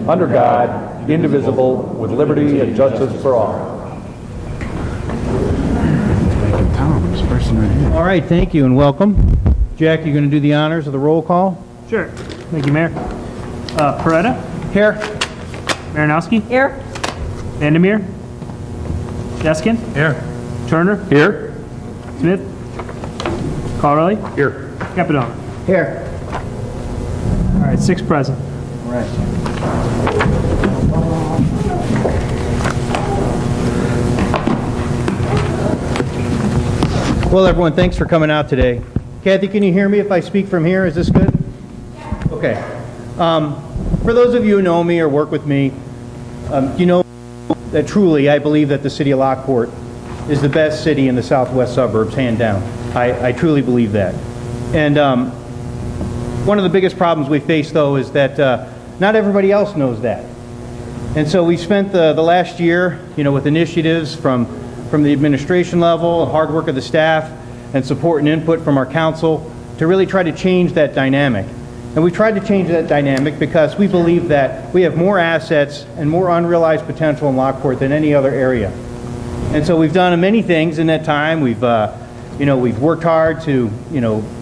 under God, indivisible, with liberty and justice for all. All right, thank you and welcome. Jack, you're going to do the honors of the roll call? Sure. Thank you, Mayor. Peretta? Here. Marinowski? Here. Vandermeer? Deskin? Here. Turner? Here. Smith? Colrelli? Here. Capadona? Here. All right, 6 present. All right. Well, everyone, thanks for coming out today. Kathy, can you hear me if I speak from here? Is this good? Yeah. Okay. For those of you who know me or work with me, you know that truly I believe that the city of Lockport is the best city in the southwest suburbs, hand down. I truly believe that. And one of the biggest problems we face, though, is that not everybody else knows that. And so we spent the last year, with initiatives from the administration level, hard work of the staff, and support and input from our council to really try to change that dynamic. And we tried to change that dynamic because we believe that we have more assets and more unrealized potential in Lockport than any other area. And so we've done many things in that time. We've worked hard to,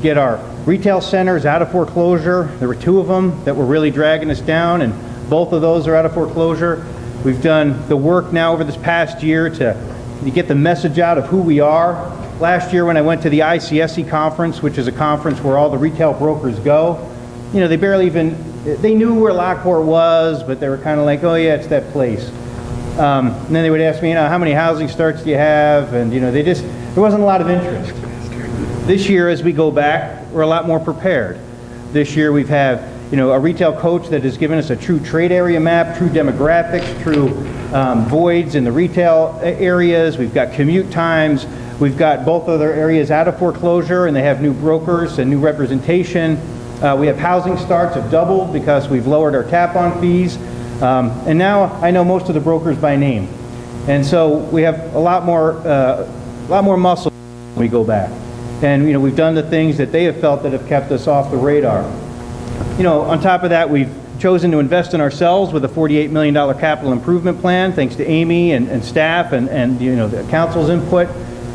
get our retail centers out of foreclosure. There were 2 of them that were really dragging us down, and both of those are out of foreclosure. We've done the work now over this past year to get the message out of who we are. Last year when I went to the ICSC conference, which is a conference where all the retail brokers go, they barely they knew where Lockport was, but they were kind of like, oh yeah, it's that place. And then they would ask me, how many housing starts do you have? And there wasn't a lot of interest. This year, as we go back, we're a lot more prepared. This year we've had, a retail coach that has given us a true trade area map, true demographics, true voids in the retail areas. We've got commute times. We've got both other areas out of foreclosure, and they have new brokers and new representation. We have housing starts have doubled because we've lowered our tap-on fees. And now I know most of the brokers by name. And so we have a lot more muscle when we go back. And we've done the things that they have felt that have kept us off the radar. On top of that, we've chosen to invest in ourselves with a $48 million capital improvement plan, thanks to Amy and staff and the council's input.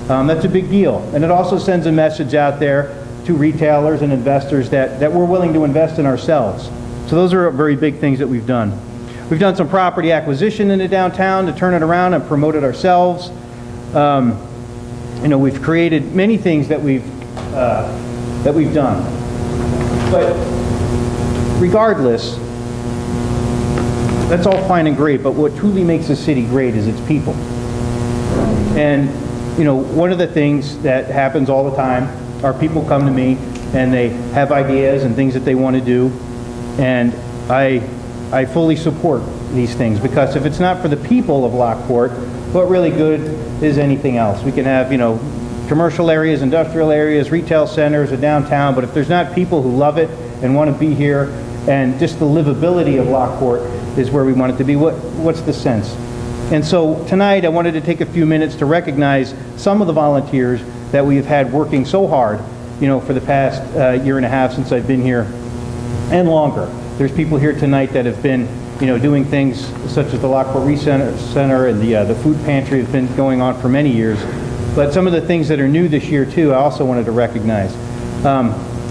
That's a big deal. And it also sends a message out there to retailers and investors that we're willing to invest in ourselves. So those are very big things that we've done. We've done some property acquisition in the downtown to turn it around and promote it ourselves. We've created many things that we've done. But regardless, that's all fine and great, but what truly makes a city great is its people. And one of the things that happens all the time are people come to me and they have ideas and things that they want to do, and I fully support these things, because if it's not for the people of Lockport, what really good is anything else? We can have, commercial areas, industrial areas, retail centers, a downtown, but if there's not people who love it and want to be here, and just the livability of Lockport is where we want it to be, what's the sense? And so tonight I wanted to take a few minutes to recognize some of the volunteers that we've had working so hard, for the past year and a half since I've been here, and longer. There's people here tonight that have been, doing things such as the Lockport Research Center and the food pantry has been going on for many years. But some of the things that are new this year too, I also wanted to recognize.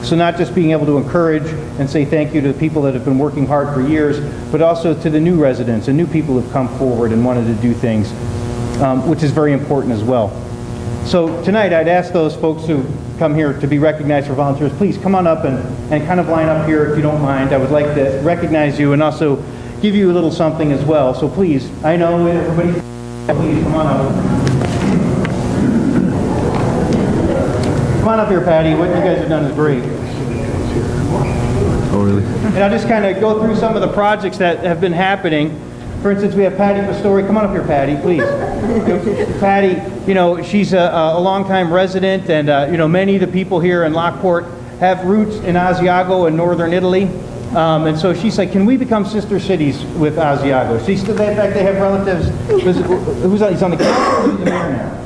So not just being able to encourage and say thank you to the people that have been working hard for years, but also to the new residents and new people who have come forward and wanted to do things, which is very important as well. So tonight I'd ask those folks who come here to be recognized for volunteers, please come on up and kind of line up here if you don't mind. I would like to recognize you and also give you a little something as well. So please, I know everybody, please come on up. Come on up here, Patty. What you guys have done is great. Oh, really? And I'll just kind of go through some of the projects that have been happening. For instance, we have Patty Pastore. Come on up here, Patty, please. Patty, she's a longtime resident, and many of the people here in Lockport have roots in Asiago in northern Italy. And so she's like, can we become sister cities with Asiago? In fact, they have relatives. He's on the council? He's the mayor now?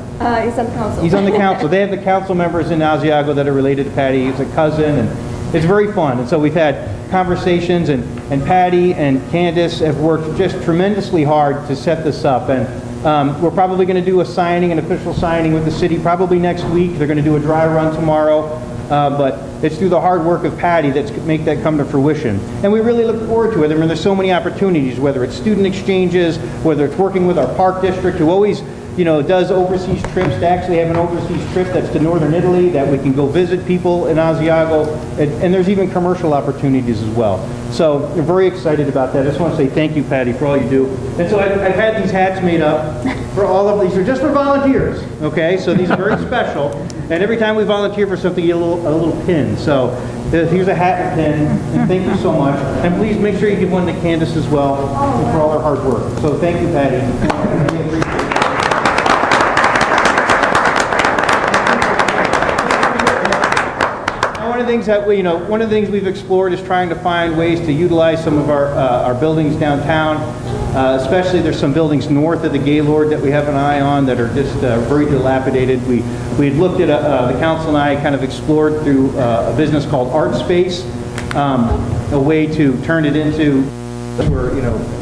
He's on the council. He's on the council. They have the council members in Asiago that are related to Patty. He's a cousin, and it's very fun. And so we've had, conversations, and Patty and Candace have worked just tremendously hard to set this up. And we're probably going to do a signing, an official signing with the city probably next week. They're going to do a dry run tomorrow. But it's through the hard work of Patty that's make that come to fruition. And we really look forward to it. I mean, there's so many opportunities, whether it's student exchanges, whether it's working with our park district, who always, does overseas trips, to actually have an overseas trip that's to northern Italy, that we can go visit people in Asiago. And there's even commercial opportunities as well. So we're very excited about that. I just want to say thank you, Patty, for all you do. And so I've had these hats made up for all of these. Are just for volunteers, okay? So these are very special. And every time we volunteer for something, you get a little pin. So here's a hat and pin, and thank you so much. And please make sure you give one to Candace as well for all her hard work. So thank you, Patty. I really appreciate it. One of the things we've explored is trying to find ways to utilize some of our buildings downtown. Especially there's some buildings north of the Gaylord that we have an eye on that are just very dilapidated. We had looked at, the council and I kind of explored through a business called Art Space, a way to turn it into, where,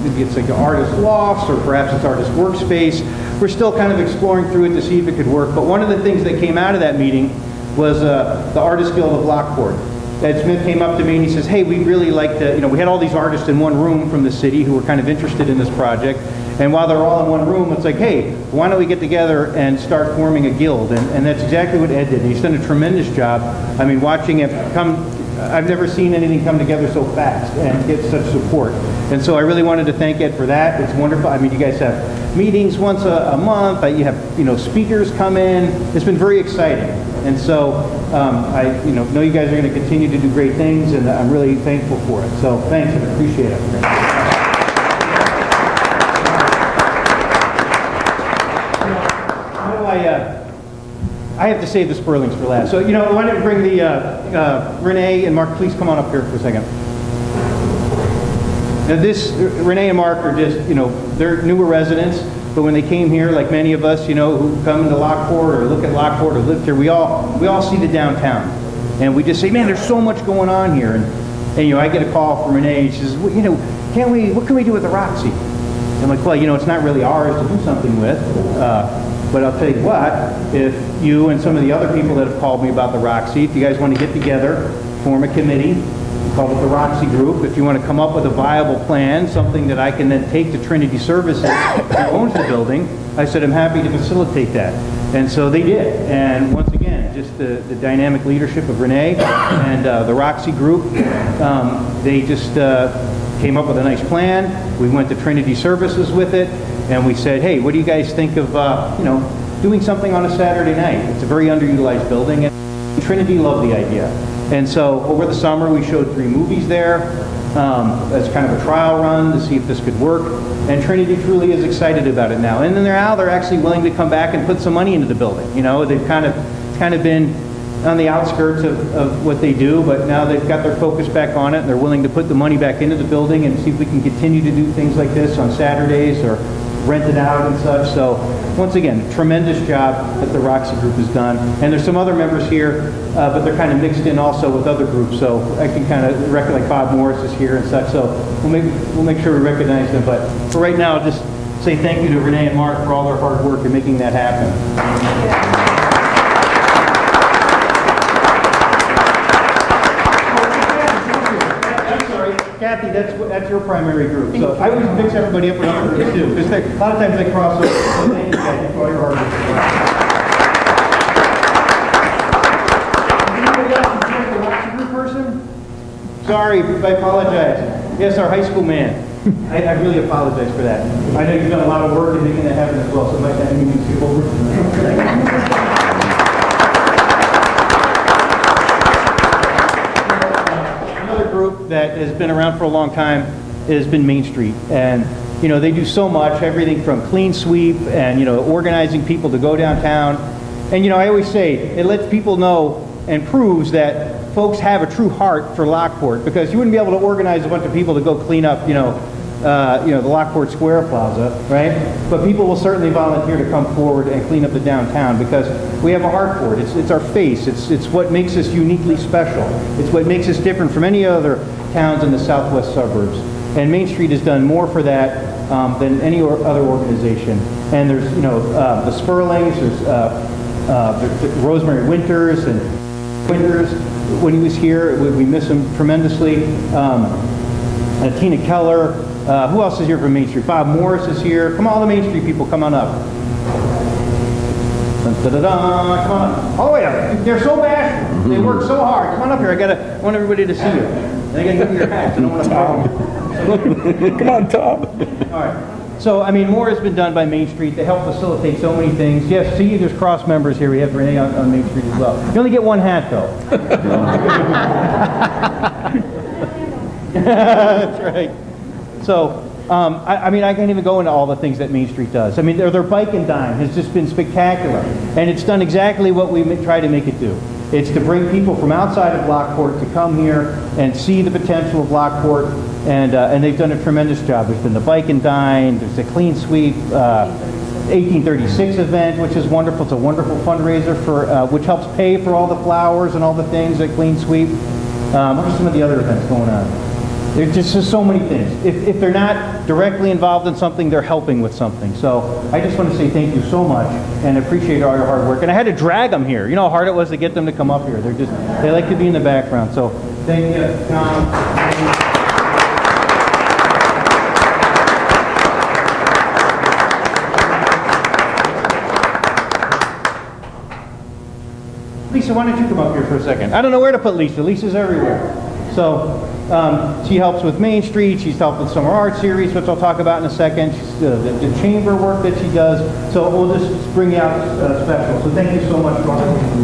maybe it's like an artist lofts or perhaps it's artist workspace. We're still kind of exploring through it to see if it could work. But one of the things that came out of that meeting was the Artist Guild of Lockport. Ed Smith came up to me and he says, hey, we'd really like to, we had all these artists in one room from the city who were kind of interested in this project. And while they're all in one room, it's like, hey, why don't we get together and start forming a guild? And that's exactly what Ed did. And he's done a tremendous job. I mean, watching it come, I've never seen anything come together so fast and get such support. And so I really wanted to thank Ed for that. It's wonderful. I mean, you guys have meetings once a month. You have, speakers come in. It's been very exciting. And so I know you guys are going to continue to do great things, and I'm really thankful for it. So thanks, and I appreciate it. I have to save the Sperlings for last. So, I wanted to bring the Renee and Mark. Please come on up here for a second. Now Renee and Mark are just, they're newer residents. But when they came here, like many of us, who come into Lockport or look at Lockport or lived here, we all see the downtown, and we just say, man, there's so much going on here. And I get a call from Renee. She says, well, what can we do with the Roxy? I'm like, well, it's not really ours to do something with, but I'll tell you what, if you and some of the other people that have called me about the Roxy, if you guys want to get together, form a committee, call it the Roxy Group. If you want to come up with a viable plan, something that I can then take to Trinity Services, who owns the building, I said I'm happy to facilitate that. And so they did. And once again, just the dynamic leadership of Renee and the Roxy Group, they just came up with a nice plan. We went to Trinity Services with it, and we said, hey, what do you guys think of doing something on a Saturday night? It's a very underutilized building, and Trinity loved the idea. And so over the summer, we showed 3 movies there as kind of a trial run to see if this could work. And Trinity truly is excited about it now. And then they're actually willing to come back and put some money into the building. They've kind of been on the outskirts of what they do, but now they've got their focus back on it, and they're willing to put the money back into the building and see if we can continue to do things like this on Saturdays or rent it out and such. So once again, tremendous job that the Roxy Group has done. And there's some other members here, but they're kind of mixed in also with other groups. So I can kind of reckon, like Bob Morris is here and such. So we'll make sure we recognize them. But for right now, I'll just say thank you to Renee and Mark for all their hard work in making that happen. Kathy, that's your primary group. So I always mix everybody up with other groups too, because a lot of times they cross over. So thank you, Kathy, for all your hard work. Anybody else who's the Roxy Group person? Sorry, I apologize. Yes, our high school man. I really apologize for that. I know you've done a lot of work in making that happen as well, so it might not even skip over. Group that has been around for a long time has been Main Street, and they do so much, everything from clean sweep and organizing people to go downtown. And I always say it lets people know and proves that folks have a true heart for Lockport, because you wouldn't be able to organize a bunch of people to go clean up the Lockport Square Plaza, right? But people will certainly volunteer to come forward and clean up the downtown, because we have a heart for it. It's our face. It's what makes us uniquely special. It's what makes us different from any other towns in the southwest suburbs. And Main Street has done more for that than any other organization. And there's, the Sperlings, there's Rosemary Winters, and Winters, when he was here, we miss him tremendously. Tina Keller. Who else is here from Main Street? Bob Morris is here. Come on, all the Main Street people, come on up. Dun-da-da-da, come on up. All the way up. They're so bashful. They work so hard. Come on up here. I want everybody to see you. And I got to give you your hats. I don't want to Come on, Tom. All right. So, I mean, more has been done by Main Street to help facilitate so many things. Yes, see, there's cross members here. We have Renee on Main Street as well. You only get one hat, though. That's right. So, I mean, I can't even go into all the things that Main Street does. I mean, their bike and dime has just been spectacular. And it's done exactly what we try to make it do. It's to bring people from outside of Lockport to come here and see the potential of Lockport. And they've done a tremendous job. There's been the bike and dine, there's the clean sweep, 1836 event, which is wonderful. It's a wonderful fundraiser for which helps pay for all the flowers and all the things at Clean Sweep. What are some of the other events going on? There's just so many things. If they're not directly involved in something, they're helping with something. So I just want to say thank you so much and appreciate all your hard work. And I had to drag them here. You know how hard it was to get them to come up here. They like to be in the background. So thank you, Tom. Lisa, why don't you come up here for a second? I don't know where to put Lisa. Lisa's everywhere. So she helps with Main Street. She's helped with Summer Art Series, which I'll talk about in a second. She's, the chamber work that she does. So we'll just bring you out special. So thank you so much for all that you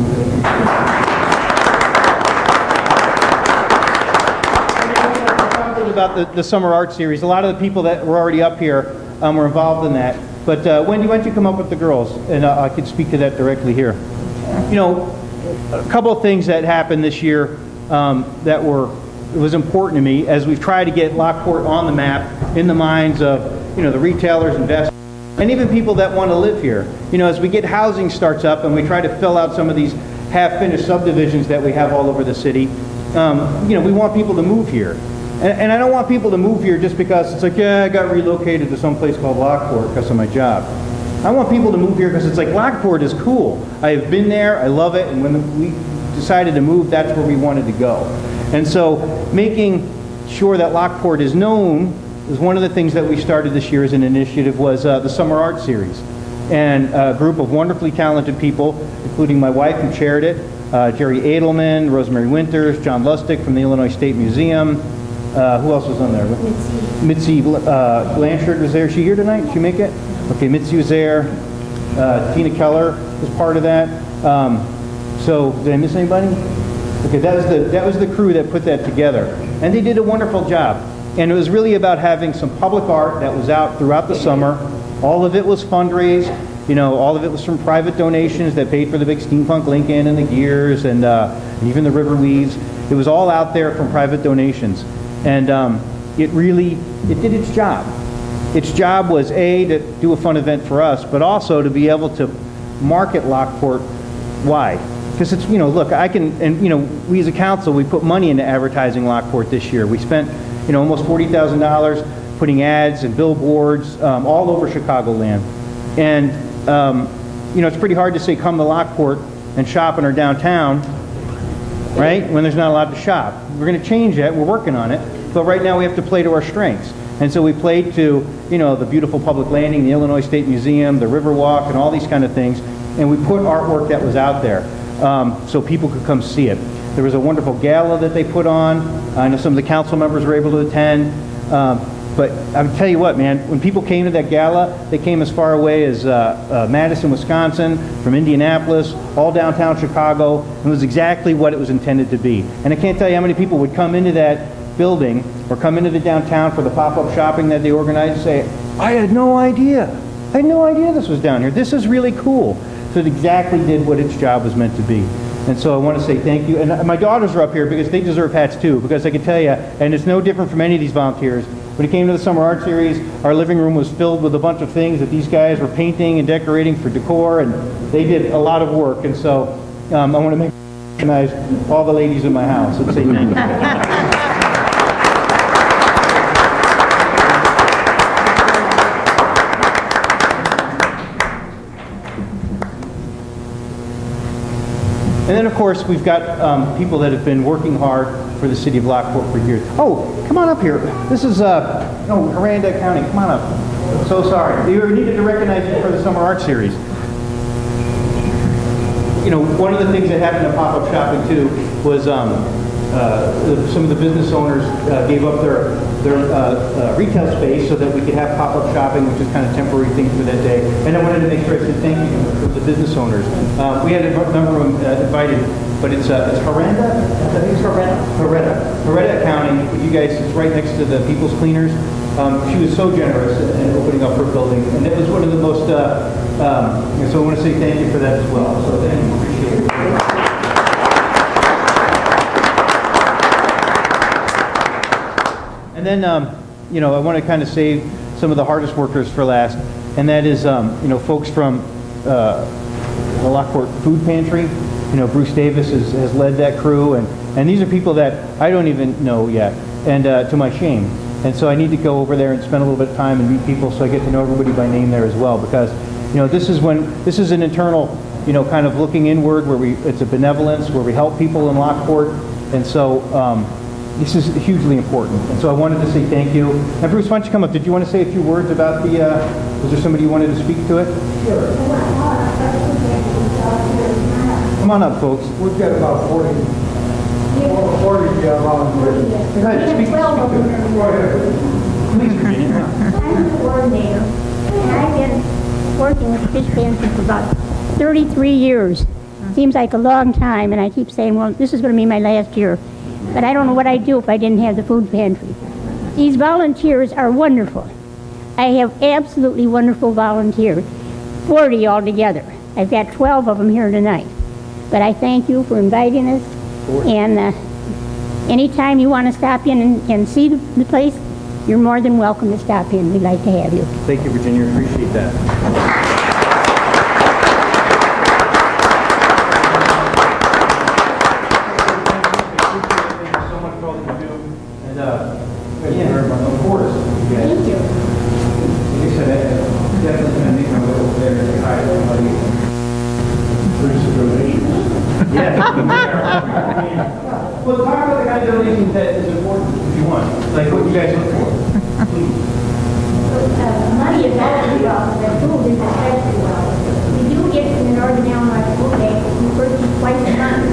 do. About the Summer Art Series. A lot of the people that were already up here were involved in that. But Wendy, why don't you come up with the girls? And I could speak to that directly here. You know, a couple of things that happened this year that was important to me as we've tried to get Lockport on the map in the minds of, the retailers, investors, and even people that want to live here. As we get housing starts up and we try to fill out some of these half-finished subdivisions that we have all over the city, we want people to move here. And I don't want people to move here just because it's like, yeah, I got relocated to some place called Lockport because of my job. I want people to move here because it's like Lockport is cool. I have been there, I love it, and when we decided to move, that's where we wanted to go. And so making sure that Lockport is known is one of the things that we started this year as an initiative was the Summer Art Series. And a group of wonderfully talented people, including my wife who chaired it, Jerry Edelman, Rosemary Winters, John Lustig from the Illinois State Museum. Who else was on there? Mitzi Blanchard was there. Is she here tonight? Did she make it? Okay, Mitzi was there. Tina Keller was part of that. So did I miss anybody? Okay, that was the crew that put that together, and they did a wonderful job. And it was really about having some public art that was out throughout the summer. All of it was fundraised. All of it was from private donations that paid for the big steampunk Lincoln and the gears and even the river weaves. It was all out there from private donations, and it did its job. Its job was A, to do a fun event for us, but also to be able to market Lockport wide. Because it's, look, we as a council, we put money into advertising Lockport this year. We spent, almost $40,000 putting ads and billboards all over Chicagoland. And, it's pretty hard to say come to Lockport and shop in our downtown, right, when there's not a lot to shop. We're going to change that. We're working on it. But right now we have to play to our strengths. And so we played to, the beautiful public landing, the Illinois State Museum, the Riverwalk, and all these kind of things. And we put artwork that was out there so people could come see it. There was a wonderful gala that they put on. I know some of the council members were able to attend. But I'll tell you what, man, when people came to that gala, they came as far away as Madison, Wisconsin, from Indianapolis, all downtown Chicago. It was exactly what it was intended to be. And I can't tell you how many people would come into that building or come into the downtown for the pop-up shopping that they organized and say, I had no idea. I had no idea this was down here. This is really cool. So it exactly did what its job was meant to be. And so I want to say thank you. And my daughters are up here because they deserve hats too, because I can tell you, and it's no different from any of these volunteers, when it came to the Summer Art Series, our living room was filled with a bunch of things that these guys were painting and decorating for decor, and they did a lot of work. And so I want to recognize all the ladies in my house and say thank you. then, of course, we've got people that have been working hard for the city of Lockport for years. Oh, come on up here. This is, no, Aranda County. Come on up. So sorry. We needed to recognize you for the Summer Art Series. You know, one of the things that happened at Pop-Up Shopping, too, was some of the business owners gave up their retail space so that we could have pop-up shopping, which is kind of temporary thing for that day. And I wanted to make sure I said thank you to the business owners. We had a number of them invited, but it's Aranda? I think it's Aranda County. You guys, it's right next to the People's Cleaners. She was so generous in opening up her building, and it was one of the most, so I want to say thank you for that as well. So thank you, appreciate it. And then, you know, I want to kind of save some of the hardest workers for last, and that is, you know, folks from the Lockport Food Pantry. You know, Bruce Davis has led that crew, and these are people that I don't even know yet, and to my shame. And so I need to go over there and spend a little bit of time and meet people so I get to know everybody by name there as well, because, you know, this is an internal, you know, kind of looking inward where it's a benevolence, where we help people in Lockport, and so this is hugely important. And so I wanted to say thank you. And Bruce, why don't you come up? Did you want to say a few words about the, was there somebody you wanted to speak to it? Sure. Come on up, folks. We've got about 40 volunteers. Go ahead, speak to it. Please, Virginia. I'm the coordinator, and I've been working with Fish Pantry for about 33 years. Seems like a long time, and I keep saying, well, this is going to be my last year. But I don't know what I'd do if I didn't have the food pantry. These volunteers are wonderful. I have absolutely wonderful volunteers, 40 altogether. I've got 12 of them here tonight. But I thank you for inviting us, and anytime you want to stop in and see the place, you're more than welcome to stop in. We'd like to have you. Thank you, Virginia. Appreciate that. Well, talk about the kind of donations that is important if you want. Like what you guys look for. Please. Money is always welcome, and food is especially welcome. We do get from the Northern Illinois Food Bank, we purchase twice a month,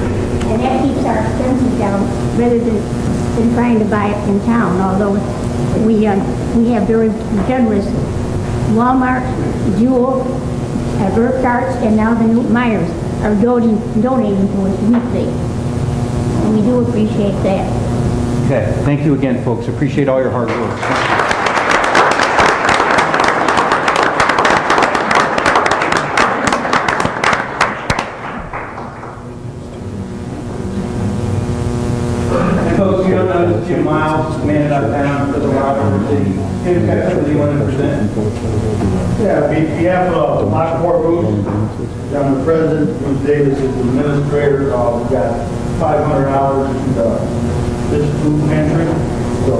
and that keeps our expenses down rather than trying to buy it in town, although we have very generous Walmart, Jewel, Burkhart's, and now the new Myers are donating to us weekly. And we do appreciate that. Okay, thank you again, folks. Appreciate all your hard work. And folks, you don't know, this is Jim Miles, man out of town for the Lockport City. Jim's got something you want to present? Yeah, on behalf of Lockport Roof, I'm the president, Bruce Davis is the administrator. We've got $500 in this food pantry. So,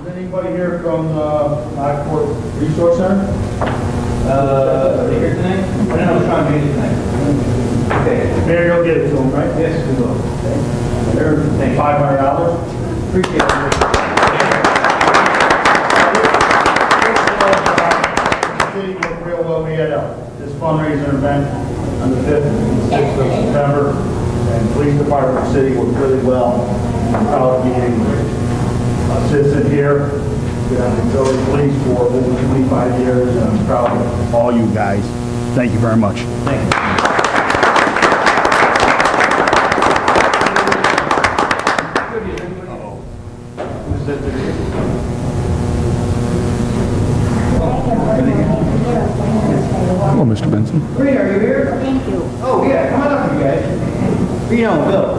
is anybody here from Lockport Resource Center? Are they here tonight? I don't know, Sean, maybe tonight. Okay. Mayor, you'll get it to them, right? Yes, we will. They're $500. Appreciate it. City worked real well. We had this fundraiser event on the 5th and 6th of September, and the police department of the city worked really well. I'm proud of being assistant here. Been on the auxiliary police for over 25 years, and I'm proud of all you guys. Thank you very much. Thank you. Hello, Mr. Benson. Rita, are you here? Thank you. Oh, yeah, come on up, you guys. Reno, Bill.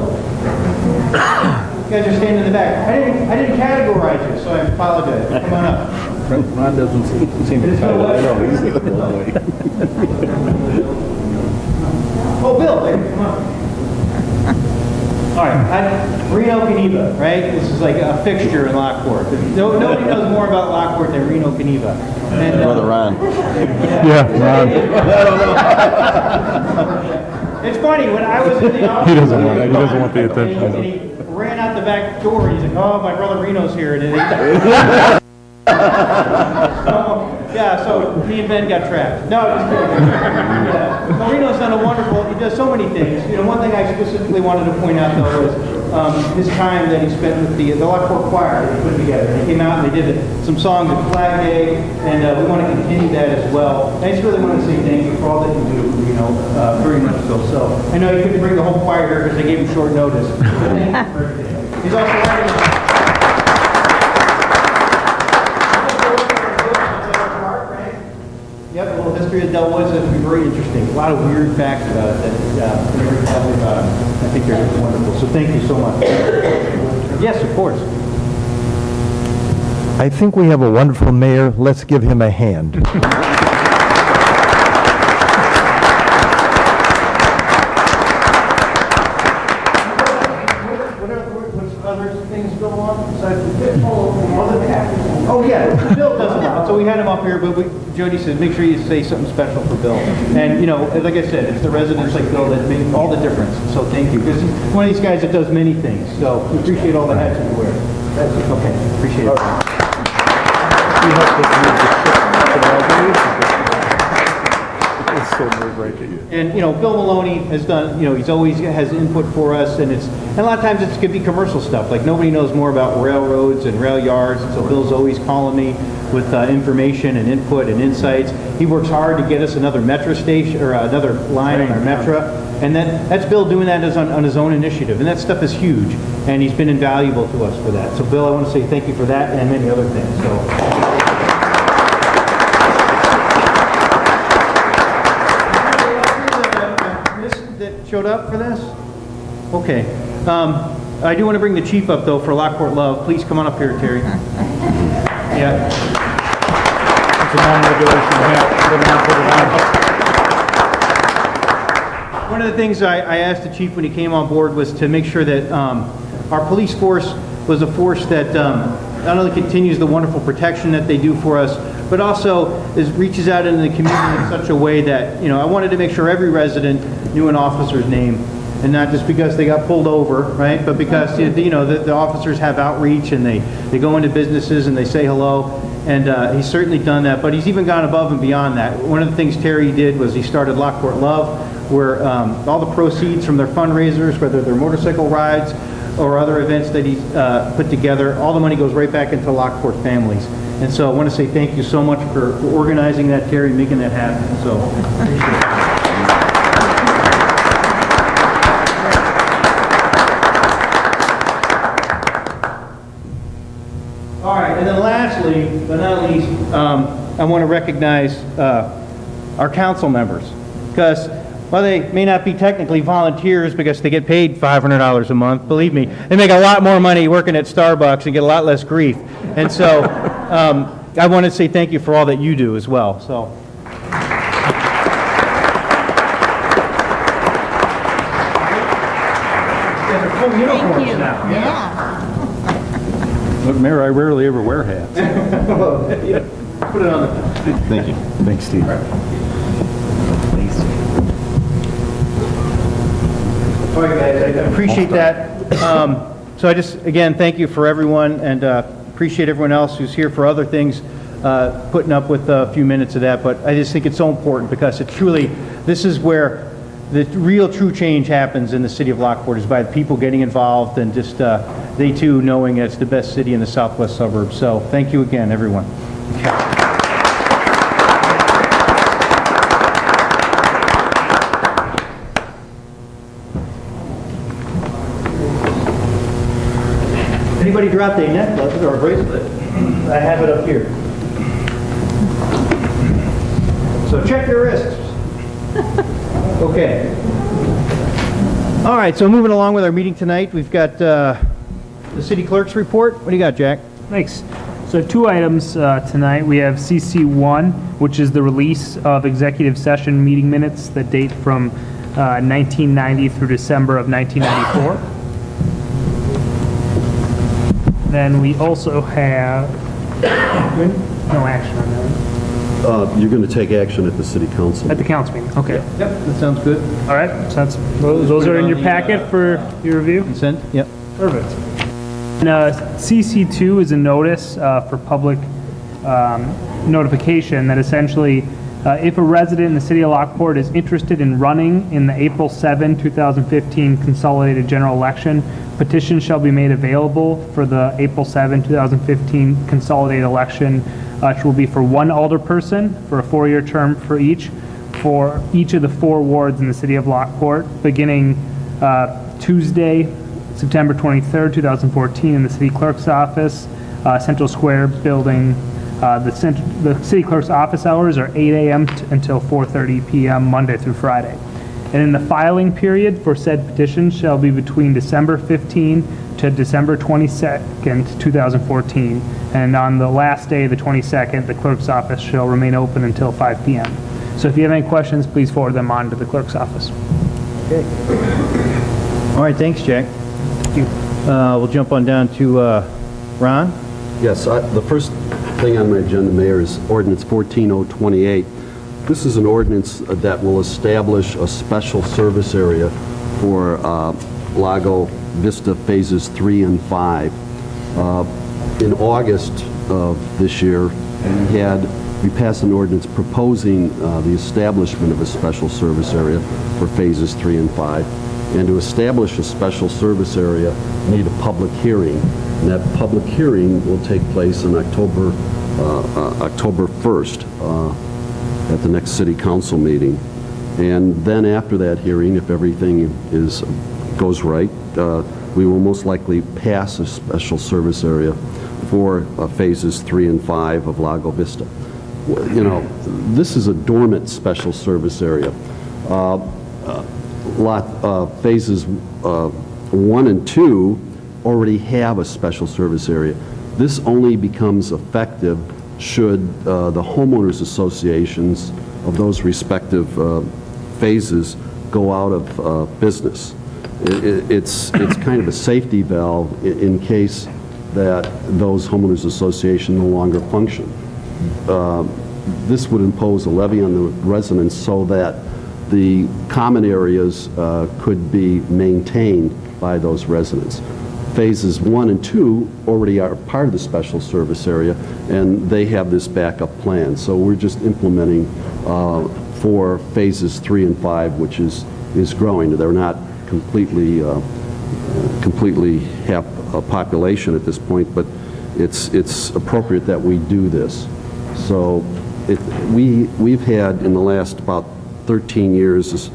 You guys are standing in the back. I didn't categorize you, so I apologize. Come on up. Ron doesn't seem to Bill, what? He's looking away. Oh, Bill, there, come on. All right, Reno Geneva, right? This is like a fixture in Lockport. Nobody knows more about Lockport than Reno Geneva. And, Brother Ron. Yeah, Ron. It's funny, when I was in the office... He doesn't want the attention. And he ran out the back door, and he's like, oh, my brother Reno's here. And yeah, so me and Ben got trapped. No, just kidding. Yeah. No, Reno's done a wonderful, he does so many things. You know, one thing I specifically wanted to point out, though, was his time that he spent with the Lockport Choir that he put together. They came out and they did some songs at Flag Day, and we want to continue that as well. I just really want to say thank you for all that you do, you know, very much so. So I know you couldn't bring the whole choir here because they gave him short notice. But thank you for everything. He's also writing Yep, a little history of Del Woods. That'd be very interesting. A lot of weird facts about it that never tell me about it. I think they're wonderful. So thank you so much. Yes, of course. I think we have a wonderful mayor. Let's give him a hand. What other things go on besides the Oh yeah, Bill does a lot. So we had him up here, but Jody said, make sure you say something special for Bill. And you know, like I said, it's the residents like Bill that make all the difference. So thank you, because he's one of these guys that does many things. So we appreciate all the hats you wear. That's okay. Appreciate it. It's so nerve-wracking. And you know, Bill Maloney has done. You know, he's always has input for us, and a lot of times it could be commercial stuff. Like nobody knows more about railroads and rail yards, and so Bill's always calling me with information and input and insights. He works hard to get us another metro station or another line on our metro, and that's Bill doing that on his own initiative, and that stuff is huge, and he's been invaluable to us for that. So Bill, I want to say thank you for that and many other things. So. Showed up for this? Okay. I do want to bring the chief up, though, for Lockport Love. Please come on up here, Terry. Yeah. It's a non-regulation hat. One of the things I asked the chief when he came on board was to make sure that our police force was a force that not only continues the wonderful protection that they do for us, but also reaches out into the community in such a way that, you know, I wanted to make sure every resident knew an officer's name, and not just because they got pulled over, right, but because, you know, the officers have outreach and they go into businesses and they say hello, and he's certainly done that, but he's even gone above and beyond that. One of the things Terry did was he started Lockport Love, where all the proceeds from their fundraisers, whether they're motorcycle rides or other events that he's put together, all the money goes right back into Lockport families. And so I want to say thank you so much for organizing that, Terry, and making that happen. So appreciate it. All right, and then lastly, but not least, I want to recognize our council members, because while they may not be technically volunteers because they get paid $500 a month, believe me, they make a lot more money working at Starbucks and get a lot less grief. And so I want to say thank you for all that you do as well. So. Thank you. Yeah. Look, Mayor, I rarely ever wear hats. Put it on the... Thank you. Thanks, Steve. All right, guys, I appreciate that. So I just, again, thank you for everyone, and appreciate everyone else who's here for other things, putting up with a few minutes of that. But I just think it's so important because it truly, this is where the real true change happens in the city of Lockport, is by the people getting involved and just they too knowing it's the best city in the southwest suburbs. So thank you again, everyone. Anybody dropped a necklace or a bracelet? I have it up here. So check your wrists. Okay. All right, so moving along with our meeting tonight, we've got the city clerk's report. What do you got, Jack? Thanks. So 2 items tonight. We have CC1, which is the release of executive session meeting minutes that date from 1990 through December of 1994. then we also have, no action on that. You're going to take action at the city council. At the council meeting, okay. Yep, that sounds good. All right, so that's, those are in your packet for your review? Consent, yep. Perfect. And, CC2 is a notice for public notification that essentially, if a resident in the city of Lockport is interested in running in the April 7, 2015 consolidated general election, petitions shall be made available for the April 7, 2015 consolidated election, which will be for one alderperson for a 4-year term for each of the 4 wards in the city of Lockport, beginning Tuesday, September 23rd, 2014 in the city clerk's office, Central Square building. The city clerk's office hours are 8 a.m. until 4:30 p.m. Monday through Friday. And in the filing period for said petition shall be between December 15 to December 22nd, 2014. And on the last day, the 22nd, the clerk's office shall remain open until 5 p.m. So if you have any questions, please forward them on to the clerk's office. Okay. All right, thanks, Jack. Thank you. We'll jump on down to Ron. Yes, the first thing on my agenda, Mayor, is Ordinance 14028. This is an ordinance that will establish a special service area for Lago Vista Phases 3 and 5. In August of this year, we passed an ordinance proposing the establishment of a special service area for Phases 3 and 5. And to establish a special service area, you need a public hearing. And that public hearing will take place on October 1st at the next city council meeting. And then after that hearing, if everything goes right, we will most likely pass a special service area for Phases 3 and 5 of Lago Vista. You know, this is a dormant special service area. Phases 1 and 2 already have a special service area. This only becomes effective should the homeowners associations of those respective phases go out of business. It's kind of a safety valve in case that those homeowners associations no longer function. This would impose a levy on the residents so that the common areas could be maintained by those residents. Phases 1 and 2 already are part of the special service area, and they have this backup plan. So we're just implementing for Phases 3 and 5, which is growing. They're not completely half a population at this point, but it's appropriate that we do this. So we've had in the last about 13 years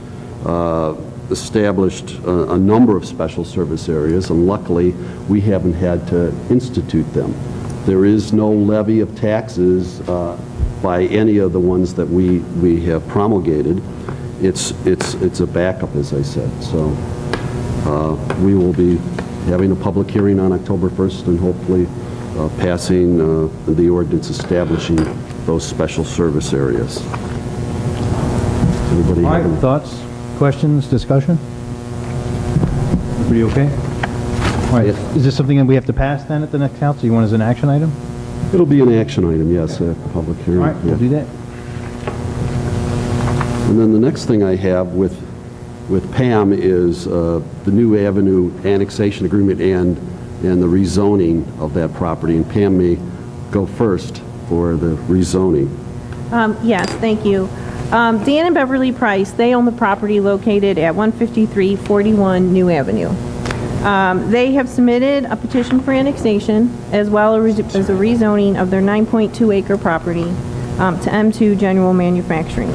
established a number of special service areas, and luckily we haven't had to institute them. There is no levy of taxes by any of the ones that we have promulgated. It's a backup, as I said. So we will be having a public hearing on October 1st and hopefully passing the ordinance establishing those special service areas. Everybody All have right, any thoughts, questions, discussion? Everybody okay? All right, is this something that we have to pass then at the next council? You want as an action item? It'll be an action item, yes, a public hearing. All right, we'll do that. And then the next thing I have with Pam is the new Avenue annexation agreement and the rezoning of that property. And Pam may go first for the rezoning. Yes, thank you. Dan and Beverly Price, they own the property located at 15341 New Avenue. They have submitted a petition for annexation as well as a rezoning of their 9.2 acre property to M2 General Manufacturing.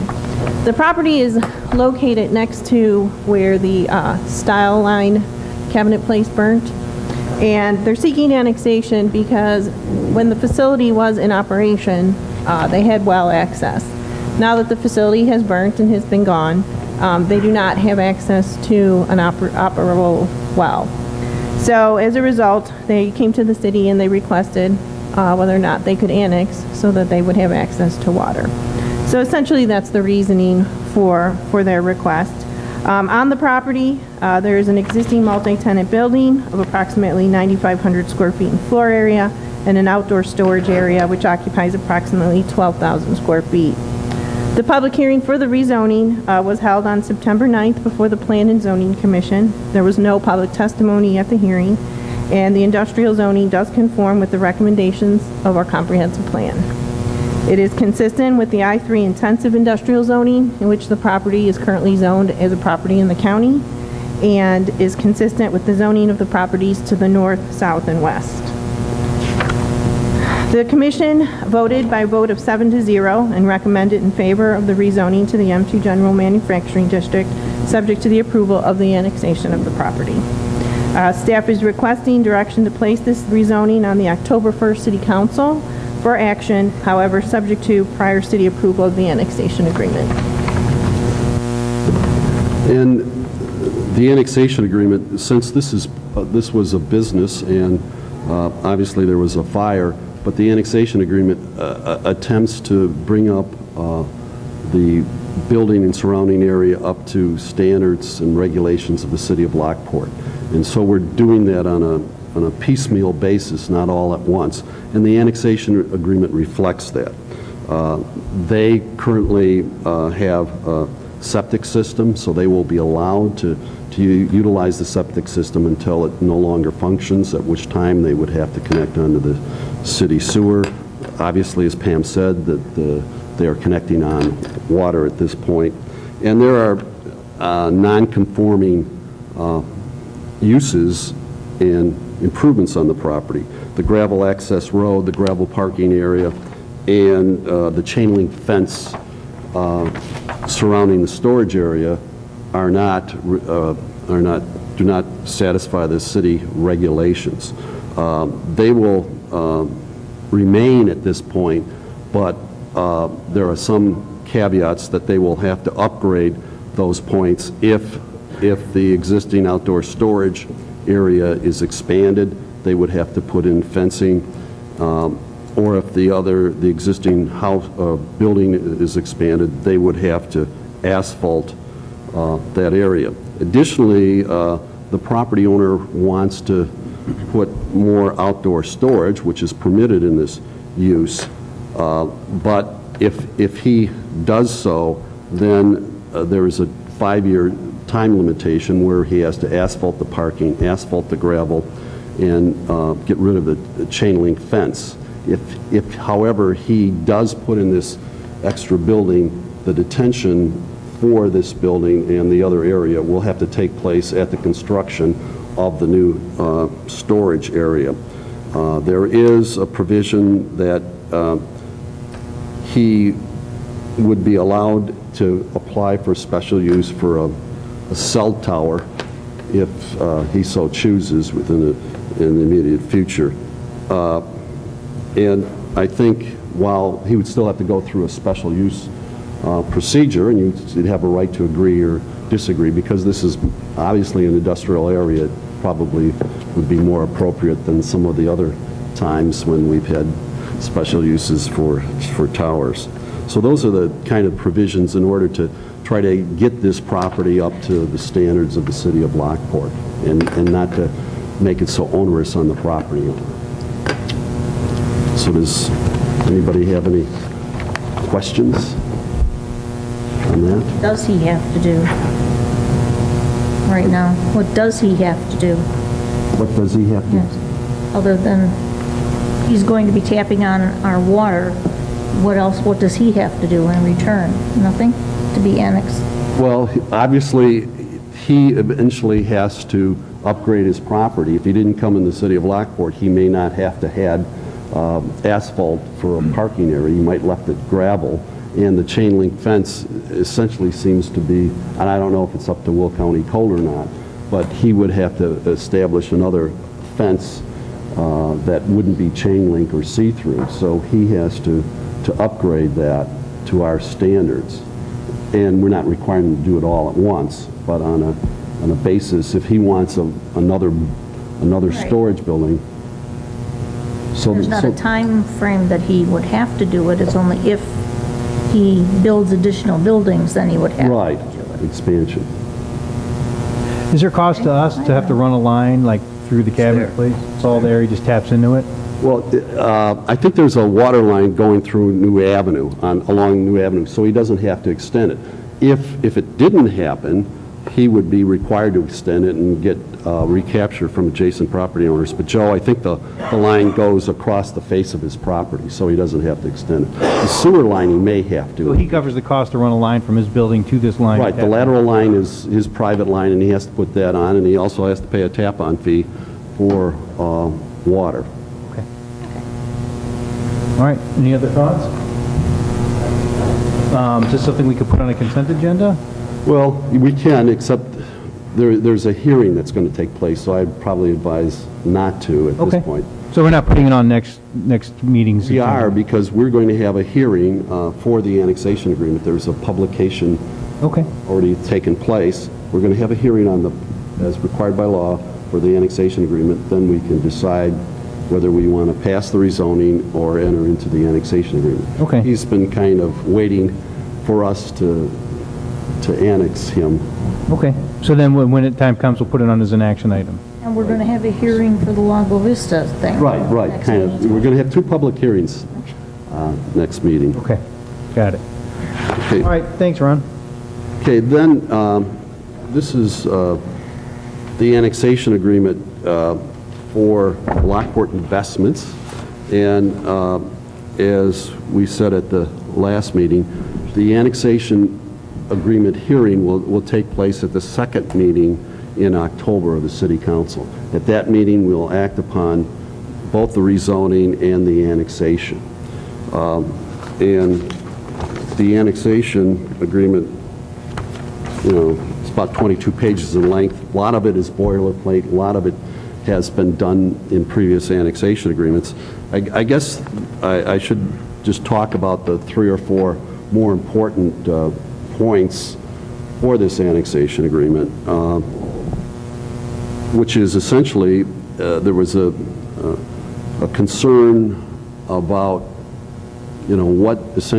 The property is located next to where the Style Line cabinet place burnt, and they're seeking annexation because when the facility was in operation, they had well access. Now that the facility has burnt and has been gone, they do not have access to an operable well. So as a result, they came to the city and they requested whether or not they could annex so that they would have access to water. So essentially that's the reasoning for their request. On the property, there is an existing multi-tenant building of approximately 9,500 square feet in floor area and an outdoor storage area which occupies approximately 12,000 square feet. The public hearing for the rezoning was held on September 9th before the Plan and Zoning Commission. There was no public testimony at the hearing, and the industrial zoning does conform with the recommendations of our comprehensive plan. It is consistent with the I-3 intensive industrial zoning, in which the property is currently zoned as a property in the county, and is consistent with the zoning of the properties to the north, south, and west. The commission voted by a vote of 7-0 and recommended in favor of the rezoning to the M2 General Manufacturing District, subject to the approval of the annexation of the property. Staff is requesting direction to place this rezoning on the October 1st City Council for action, however, subject to prior city approval of the annexation agreement. And the annexation agreement, since this was a business and obviously there was a fire, but the annexation agreement attempts to bring up the building and surrounding area up to standards and regulations of the city of Lockport. And so we're doing that on a piecemeal basis, not all at once. And the annexation agreement reflects that. They currently have a septic system, so they will be allowed to utilize the septic system until it no longer functions, at which time they would have to connect onto the city sewer. Obviously, as Pam said, that they are connecting on water at this point. And there are non-conforming uses and improvements on the property. The gravel access road, the gravel parking area, and the chain link fence surrounding the storage area do not satisfy the city regulations. They will remain at this point, but there are some caveats that they will have to upgrade those points if the existing outdoor storage area is expanded. They would have to put in fencing, or if the existing house building is expanded, they would have to asphalt that area. Additionally, the property owner wants to put more outdoor storage, which is permitted in this use, but if he does so, then there is a 5-year time limitation where he has to asphalt the parking, asphalt the gravel, and get rid of the chain link fence. If, however, he does put in this extra building, the detention for this building and the other area will have to take place at the construction of the new storage area. There is a provision that he would be allowed to apply for special use for a cell tower if he so chooses in the immediate future. And I think while he would still have to go through a special use procedure, and you'd have a right to agree or disagree, because this is obviously an industrial area, it probably would be more appropriate than some of the other times when we've had special uses for towers. So those are the kind of provisions in order to try to get this property up to the standards of the city of Lockport and not to make it so onerous on the property owner. So does anybody have any questions on that? What does he have to do right now? What does he have to do? What does he have to do? Yes. Other than he's going to be tapping on our water, what else, what does he have to do in return? Nothing to be annexed? Well, obviously, he eventually has to upgrade his property. If he didn't come in the city of Lockport, he may not have to have asphalt for a parking area. He might left it gravel. And the chain link fence essentially seems to be, and I don't know if it's up to Will County Code or not, but he would have to establish another fence that wouldn't be chain link or see-through. So he has to upgrade that to our standards. And we're not requiring him to do it all at once, but on a basis, if he wants another Right. storage building. So There's not a time frame that he would have to do it, it's only if he builds additional buildings, then he would have right, to do it. expansion. Is there cost to us to have to run a line like through the cabinet place? It's all there, he just taps into it? Well, I think there's a water line going through New Avenue, along New Avenue, so he doesn't have to extend it. If it didn't happen, he would be required to extend it and get recapture from adjacent property owners. But Joe, I think the line goes across the face of his property, so he doesn't have to extend it. The sewer line, he may have to. So he covers the cost to run a line from his building to this line? Right, the lateral line is his private line, and he has to put that on, and he also has to pay a tap-on fee for water. Okay. All right, any other thoughts? Is this something we could put on a consent agenda? Well, we can, except there's a hearing that's going to take place, so I'd probably advise not to at this point. So we're not putting it on next meeting's We agenda? are, because we're going to have a hearing for the annexation agreement. There's a publication already taken place. We're going to have a hearing on as required by law for the annexation agreement. Then we can decide whether we want to pass the rezoning or enter into the annexation agreement. Okay. He's been kind of waiting for us to annex him. Okay, so then when time comes, we'll put it on as an action item? And we're going to have a hearing for the Lago Vista thing. Right, next kind of. meeting. We're going to have 2 public hearings next meeting. Okay, got it. Okay. All right, thanks, Ron. Okay, then, this is the annexation agreement for Lockport Investments. And as we said at the last meeting, the annexation agreement hearing will take place at the second meeting in October of the City Council. At that meeting, we'll act upon both the rezoning and the annexation. And the annexation agreement, you know, it's about 22 pages in length. A lot of it is boilerplate. A lot of it has been done in previous annexation agreements. I guess I should just talk about the 3 or 4 more important points for this annexation agreement, which is essentially there was a concern about, you know, what's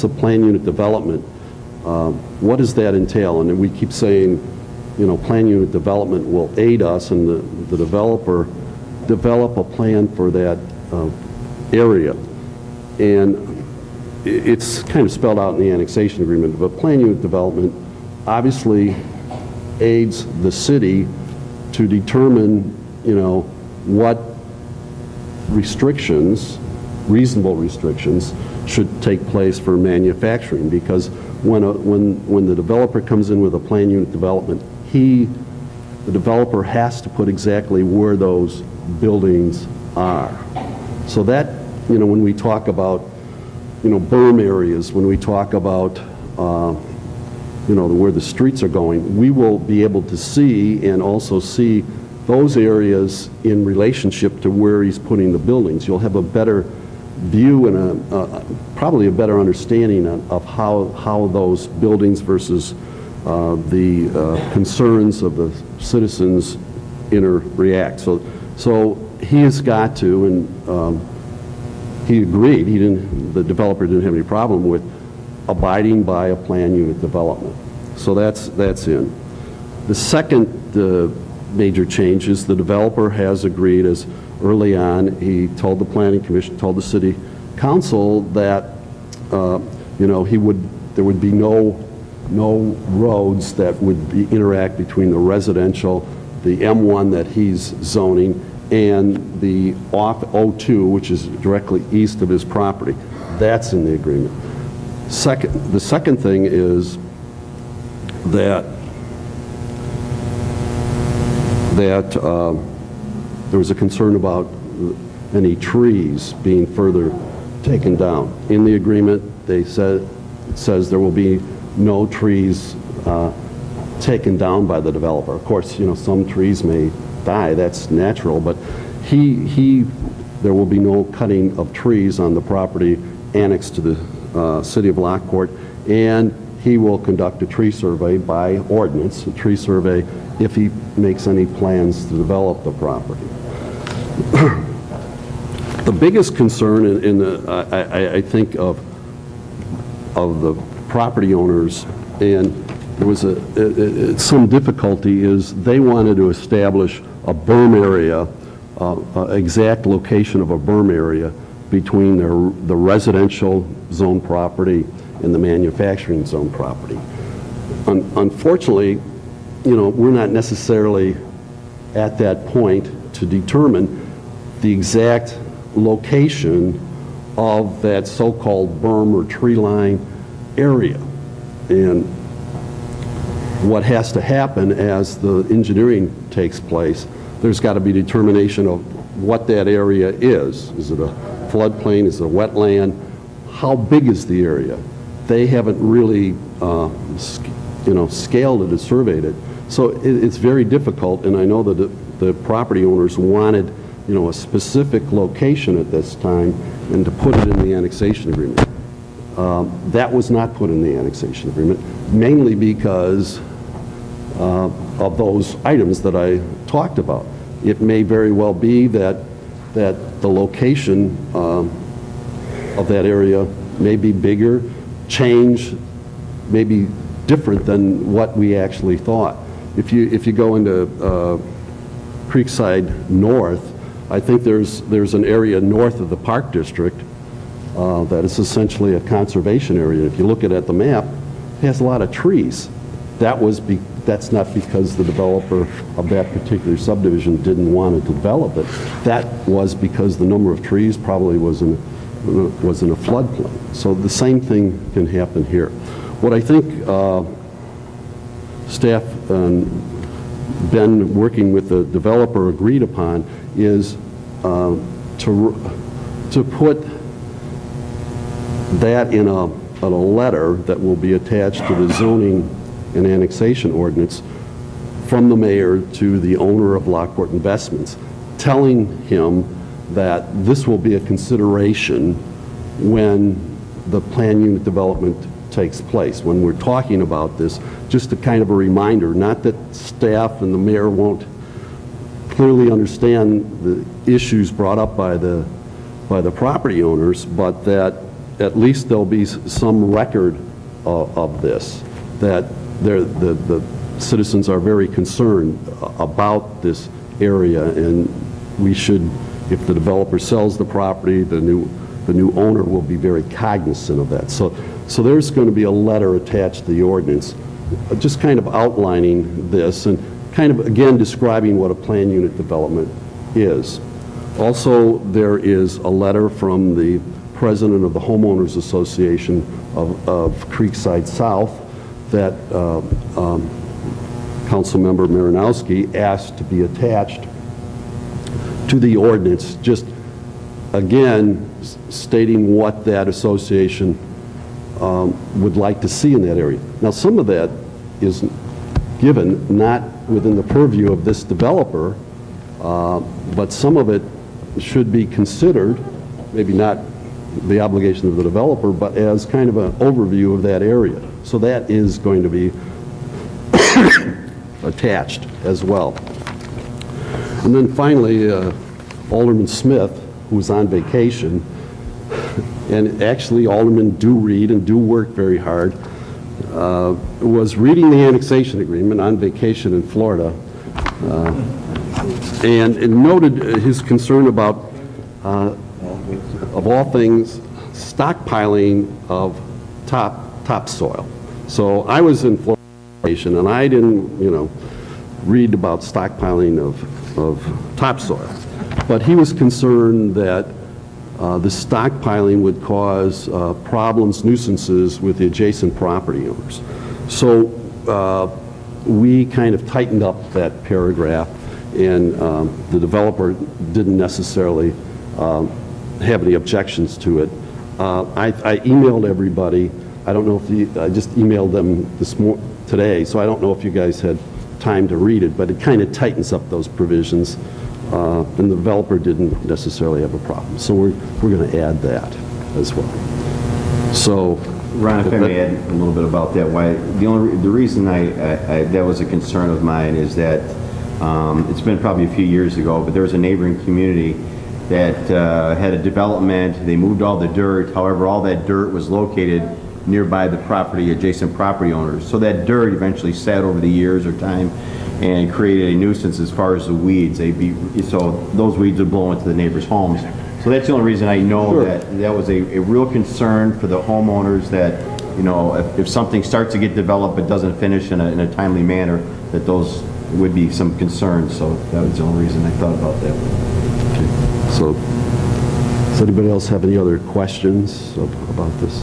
a plan unit development? What does that entail? And we keep saying, you know, plan unit development will aid us and the developer develop a plan for that area. And it's kind of spelled out in the annexation agreement, but plan unit development obviously aids the city to determine, you know, what restrictions, reasonable restrictions, should take place for manufacturing. Because when the developer comes in with a plan unit development, the developer has to put exactly where those buildings are. So that, you know, when we talk about, you know, berm areas, when we talk about, you know, where the streets are going, we will be able to see and also see those areas in relationship to where he's putting the buildings. You'll have a better view and probably a better understanding of how those buildings versus the concerns of the citizens interact. So he has got to, and he agreed. The developer didn't have any problem with abiding by a plan unit development. So that's in. The second major change is the developer has agreed, as early on he told the Planning Commission, told the City Council that you know, there would be no roads that would interact between the residential, the M1 that he's zoning, and the off O2, which is directly east of his property. That's in the agreement. The second thing is that there was a concern about any trees being further taken down. In the agreement, it says there will be no trees taken down by the developer. Of course, you know, some trees may die, that's natural, but there will be no cutting of trees on the property annexed to the City of Lockport, and he will conduct a tree survey by ordinance, a tree survey, if he makes any plans to develop the property. The biggest concern I think of the property owners, and there was some difficulty is they wanted to establish a berm area, exact location of a berm area between the residential zone property and the manufacturing zone property. Unfortunately, we're not necessarily at that point to determine the exact location of that so-called berm or tree line area. And what has to happen as the engineering takes place, there's got to be determination of what that area is. Is it a floodplain? Is it a wetland? How big is the area? They haven't really, scaled it or surveyed it. So it's very difficult, and I know that the property owners wanted, a specific location at this time and to put it in the annexation agreement. That was not put in the annexation agreement, mainly because of those items that I talked about. It may very well be that the location of that area may be bigger, change, may be different than what we actually thought. If you go into Creekside North, I think there's an area north of the Park District that is essentially a conservation area. If you look at the map, it has a lot of trees. That's not because the developer of that particular subdivision didn't want to develop it. That was because the number of trees probably was in a floodplain. So the same thing can happen here. What I think staff and Ben working with the developer agreed upon is to put that in a letter that will be attached to the zoning and annexation ordinance from the mayor to the owner of Lockport Investments, telling him that this will be a consideration when the plan unit development takes place. When we're talking about this, just a kind of a reminder, not that staff and the mayor won't clearly understand the issues brought up by the property owners, but that at least there'll be some record of this, that the citizens are very concerned about this area, and we should, if the developer sells the property, the new owner will be very cognizant of that. So there's going to be a letter attached to the ordinance, just kind of outlining this and kind of, again, describing what a plan unit development is. Also, there is a letter from the president of the Homeowners Association of Creekside South that Councilmember Marinowski asked to be attached to the ordinance, just again stating what that association would like to see in that area. Now, some of that is given not within the purview of this developer, but some of it should be considered, maybe not the obligation of the developer, but as kind of an overview of that area. So that is going to be attached as well. And then finally, Alderman Smith, who's on vacation, and actually aldermen do read and do work very hard, was reading the annexation agreement on vacation in Florida, and noted his concern about, of all things, stockpiling of topsoil. So I was in Florida and I didn't, read about stockpiling of topsoil, but he was concerned that the stockpiling would cause problems, nuisances with the adjacent property owners. So we kind of tightened up that paragraph, and the developer didn't necessarily have any objections to it. I emailed everybody. I don't know if I just emailed them today, so I don't know if you guys had time to read it, but it kind of tightens up those provisions, and the developer didn't necessarily have a problem. So we're going to add that as well. So, Ron, if I may add a little bit about that, the reason that was a concern of mine is that it's been probably a few years ago, but there was a neighboring community that had a development. They moved all the dirt. However, all that dirt was located nearby the property, adjacent property owners. So that dirt eventually sat over the years or time and created a nuisance as far as the weeds. So those weeds would blow into the neighbors' homes. So that's the only reason I know that that was a real concern for the homeowners, that, you know, if something starts to get developed but doesn't finish in a timely manner, that those would be some concerns. So that was the only reason I thought about that. Okay. So, does anybody else have any other questions about this?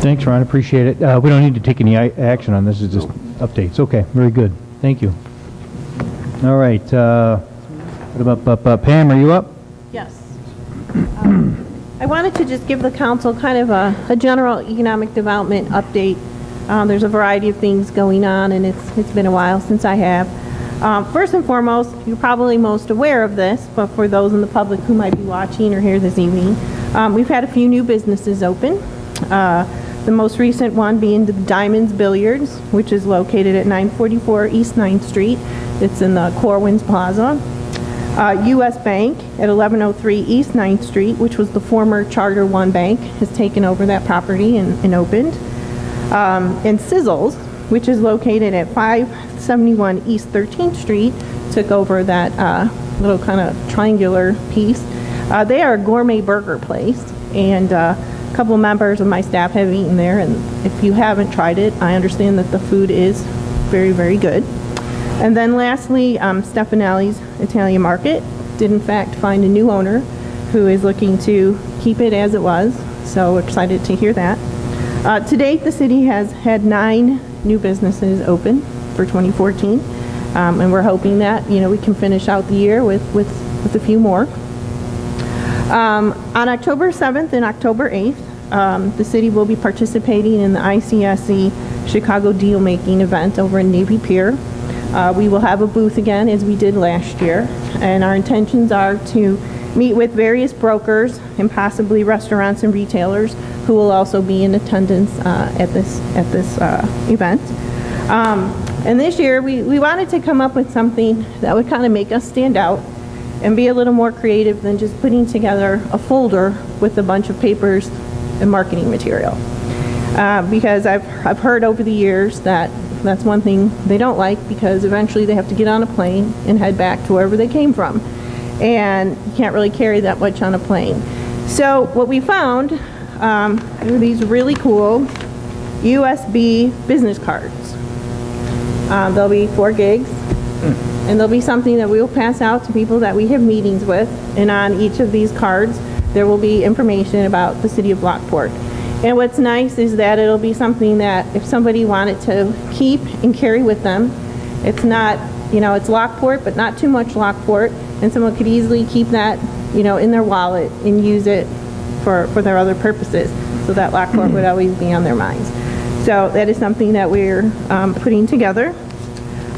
Thanks, Ron, appreciate it. We don't need to take any action on this, it's just updates. Okay, very good. Thank you. All right, what about Pam, are you up? Yes. I wanted to just give the council kind of a general economic development update. There's a variety of things going on, and it's been a while since I have. First and foremost, you're probably most aware of this, but for those in the public who might be watching or here this evening, we've had a few new businesses open. The most recent one being the Diamonds Billiards, which is located at 944 East 9th Street. It's in the Corwins Plaza. U.S. Bank at 1103 East 9th Street, which was the former Charter One Bank, has taken over that property and opened. And Sizzles, which is located at 571 East 13th Street, took over that little kind of triangular piece. They are a gourmet burger place, and a couple members of my staff have eaten there, and if you haven't tried it, I understand that the food is very, very good. And then lastly, Stefanelli's Italian Market did in fact find a new owner who is looking to keep it as it was, so we're excited to hear that. To date, the city has had 9 new businesses open for 2014, and we're hoping that, you know, we can finish out the year with a few more. On October 7th and October 8th, the city will be participating in the ICSC Chicago Deal Making event over in Navy Pier. We will have a booth again as we did last year, and our intentions are to meet with various brokers and possibly restaurants and retailers who will also be in attendance at this event. And this year we wanted to come up with something that would kind of make us stand out and be a little more creative than just putting together a folder with a bunch of papers and marketing material. Because I've heard over the years that that's one thing they don't like, because eventually they have to get on a plane and head back to wherever they came from. And you can't really carry that much on a plane. So what we found are these really cool USB business cards. There'll be 4 gigs, and there'll be something that we will pass out to people that we have meetings with, and on each of these cards there will be information about the city of Lockport. And what's nice is that it'll be something that if somebody wanted to keep and carry with them, it's not, you know, it's Lockport, but not too much Lockport, and someone could easily keep that, you know, in their wallet and use it for their other purposes, so that Lockport would always be on their minds. So that is something that we're putting together.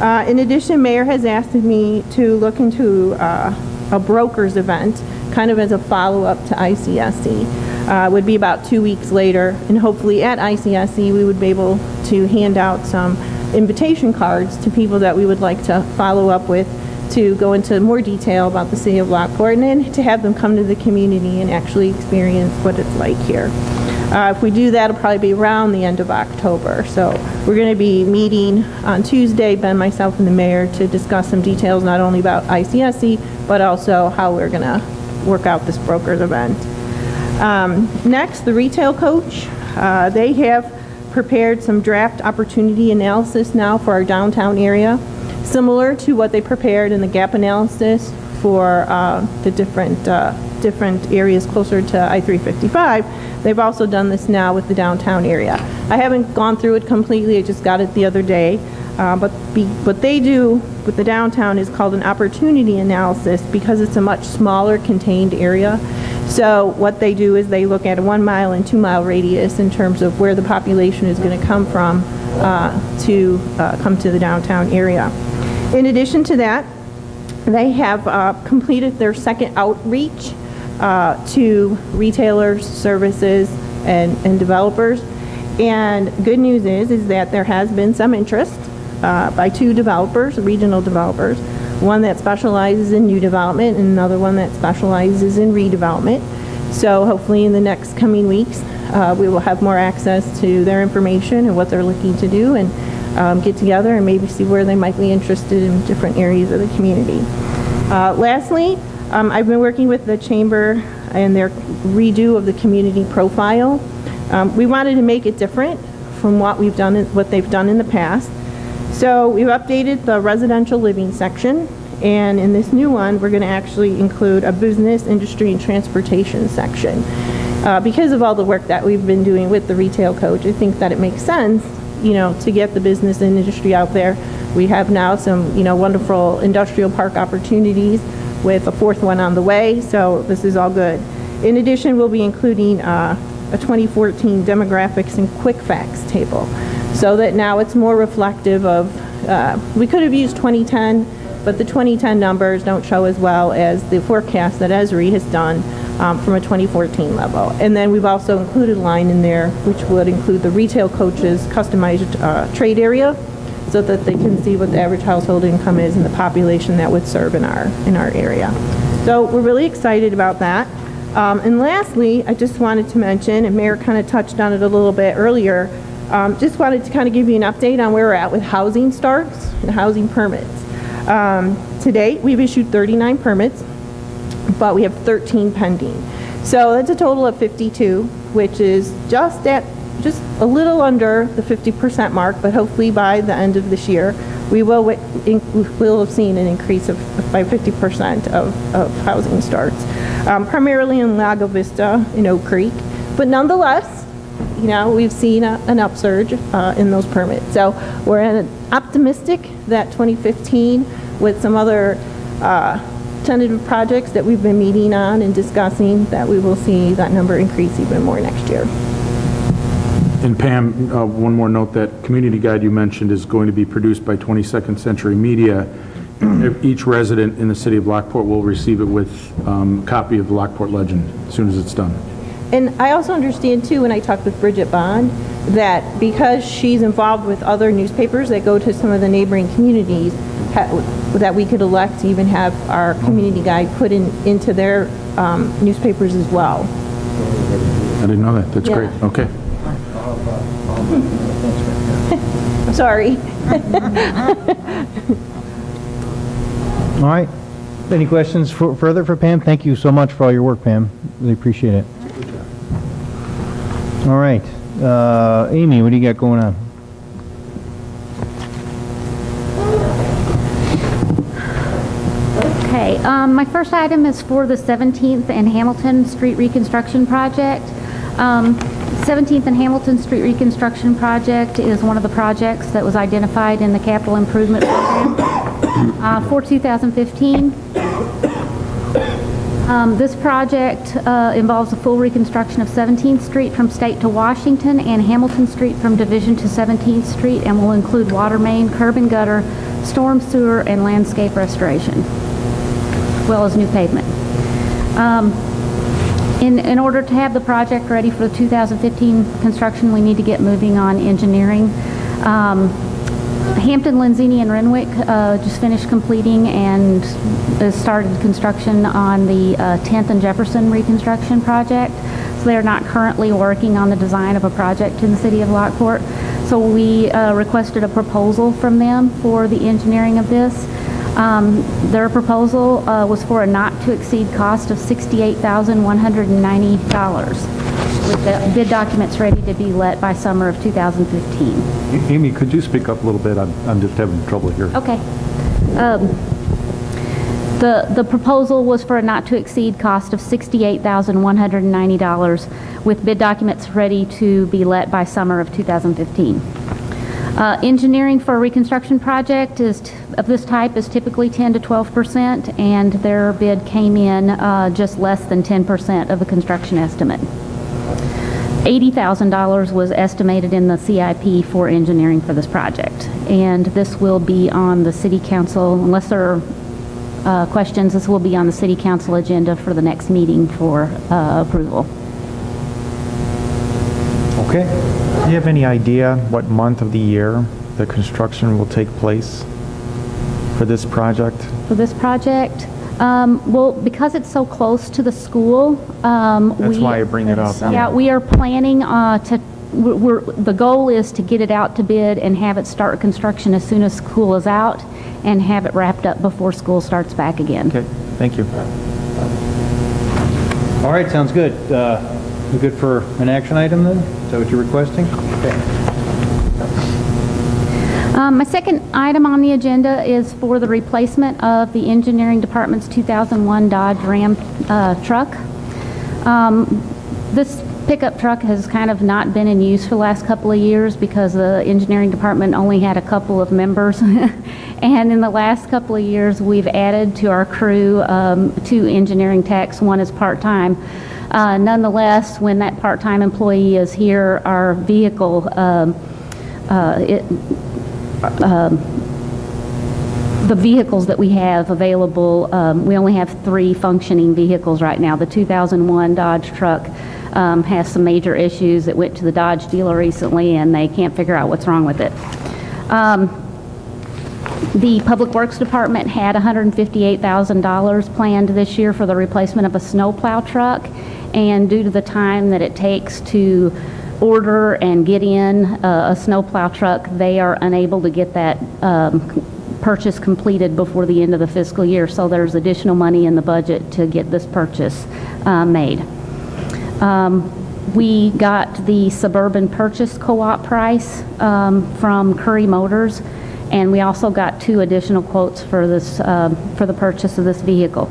In addition, Mayor has asked me to look into a brokers event, kind of as a follow-up to ICSC. Would be about 2 weeks later, and hopefully at ICSC we would be able to hand out some invitation cards to people that we would like to follow up with, to go into more detail about the city of Lockport, and then to have them come to the community and actually experience what it's like here. If we do that, it'll probably be around the end of October. So we're going to be meeting on Tuesday, Ben, myself, and the mayor, to discuss some details not only about ICSC, but also how we're going to work out this brokers event. Next, the retail coach. They have prepared some draft opportunity analysis now for our downtown area, similar to what they prepared in the gap analysis for the different areas closer to I-355. They've also done this now with the downtown area. I haven't gone through it completely, I just got it the other day. But what they do with the downtown is called an opportunity analysis, because it's a much smaller contained area. So what they do is they look at a 1 mile and 2 mile radius in terms of where the population is going to come from to come to the downtown area. In addition to that, they have completed their second outreach to retailers, services, and developers. And good news is that there has been some interest by 2 developers, regional developers, one that specializes in new development and another one that specializes in redevelopment. So hopefully in the next coming weeks, we will have more access to their information and what they're looking to do, and get together and maybe see where they might be interested in different areas of the community. Lastly, I've been working with the Chamber and their redo of the community profile. We wanted to make it different from what they've done in the past. So we've updated the residential living section, and in this new one, we're going to actually include a business, industry, and transportation section. Because of all the work that we've been doing with the retail coach, I think that it makes sense, to get the business and industry out there. We have now some, wonderful industrial park opportunities with a fourth one on the way, so this is all good. In addition, we'll be including a 2014 demographics and quick facts table, so that now it's more reflective of, we could have used 2010, but the 2010 numbers don't show as well as the forecast that Esri has done from a 2014 level. And then we've also included a line in there which would include the retail coaches' customized trade area, so that they can see what the average household income is and the population that would serve in our area. So we're really excited about that. And lastly, I just wanted to mention, and Mayor kind of touched on it a little bit earlier, just wanted to kind of give you an update on where we're at with housing starts and housing permits. To date, we've issued 39 permits, but we have 13 pending. So that's a total of 52, which is just a little under the 50% mark, but hopefully by the end of this year, we will have seen an increase by 50% of housing starts, primarily in Lago Vista and Oak Creek. But nonetheless, we've seen an upsurge in those permits. So we're optimistic that 2015, with some other tentative projects that we've been meeting on and discussing, that we will see that number increase even more next year. And Pam, one more note, that community guide you mentioned is going to be produced by 22nd Century Media. Each resident in the city of Lockport will receive it with a copy of the Lockport Legend as soon as it's done. And I also understand too, when I talked with Bridget Bond, that because she's involved with other newspapers that go to some of the neighboring communities, that we could elect to even have our community guide put into their newspapers as well. I didn't know that. That's great. Okay. I'm sorry. All right. Any questions further for Pam? Thank you so much for all your work, Pam. Really appreciate it. All right. Amy, what do you got going on? Okay. My first item is for the 17th and Hamilton Street Reconstruction Project. 17th and Hamilton Street Reconstruction Project is one of the projects that was identified in the Capital Improvement Program for 2015. This project involves a full reconstruction of 17th Street from State to Washington and Hamilton Street from Division to 17th Street, and will include water main, curb and gutter, storm sewer, and landscape restoration, as well as new pavement. In order to have the project ready for the 2015 construction, we need to get moving on engineering. Hampton, Lenzini, and Renwick just finished completing and started construction on the 10th and Jefferson reconstruction project. So they're not currently working on the design of a project in the city of Lockport. So we requested a proposal from them for the engineering of this. Their proposal was for a not-to-exceed cost of $68,190, with the bid documents ready to be let by summer of 2015. Amy, could you speak up a little bit? I'm just having trouble here. Okay. The proposal was for a not-to-exceed cost of $68,190, with bid documents ready to be let by summer of 2015. Engineering for a reconstruction project of this type is typically 10 to 12%, and their bid came in just less than 10% of the construction estimate. $80,000 was estimated in the CIP for engineering for this project, and this will be on the City Council, unless there are questions, this will be on the City Council agenda for the next meeting for approval. Okay. Do you have any idea what month of the year the construction will take place for this project? For this project, Well, because it's so close to the school, That's why I bring it up. yeah, we are planning the goal is to get it out to bid and have it start construction as soon as school is out and have it wrapped up before school starts back again. Okay, thank you. All right, sounds good. You good for an action item then? Is that what you're requesting? Okay. My second item on the agenda is for the replacement of the engineering department's 2001 Dodge Ram truck. This pickup truck has kind of not been in use for the last couple of years because the engineering department only had a couple of members. And in the last couple of years, we've added to our crew 2 engineering techs. One is part-time. Nonetheless, when that part-time employee is here, our vehicle, the vehicles that we have available, we only have 3 functioning vehicles right now. The 2001 Dodge truck has some major issues. It went to the Dodge dealer recently and they can't figure out what's wrong with it. The Public Works Department had $158,000 planned this year for the replacement of a snowplow truck, and due to the time that it takes to order and get in a snowplow truck, they are unable to get that purchase completed before the end of the fiscal year. So there's additional money in the budget to get this purchase made. We got the Suburban Purchase Co-op price from Curry Motors, and we also got 2 additional quotes for this for the purchase of this vehicle.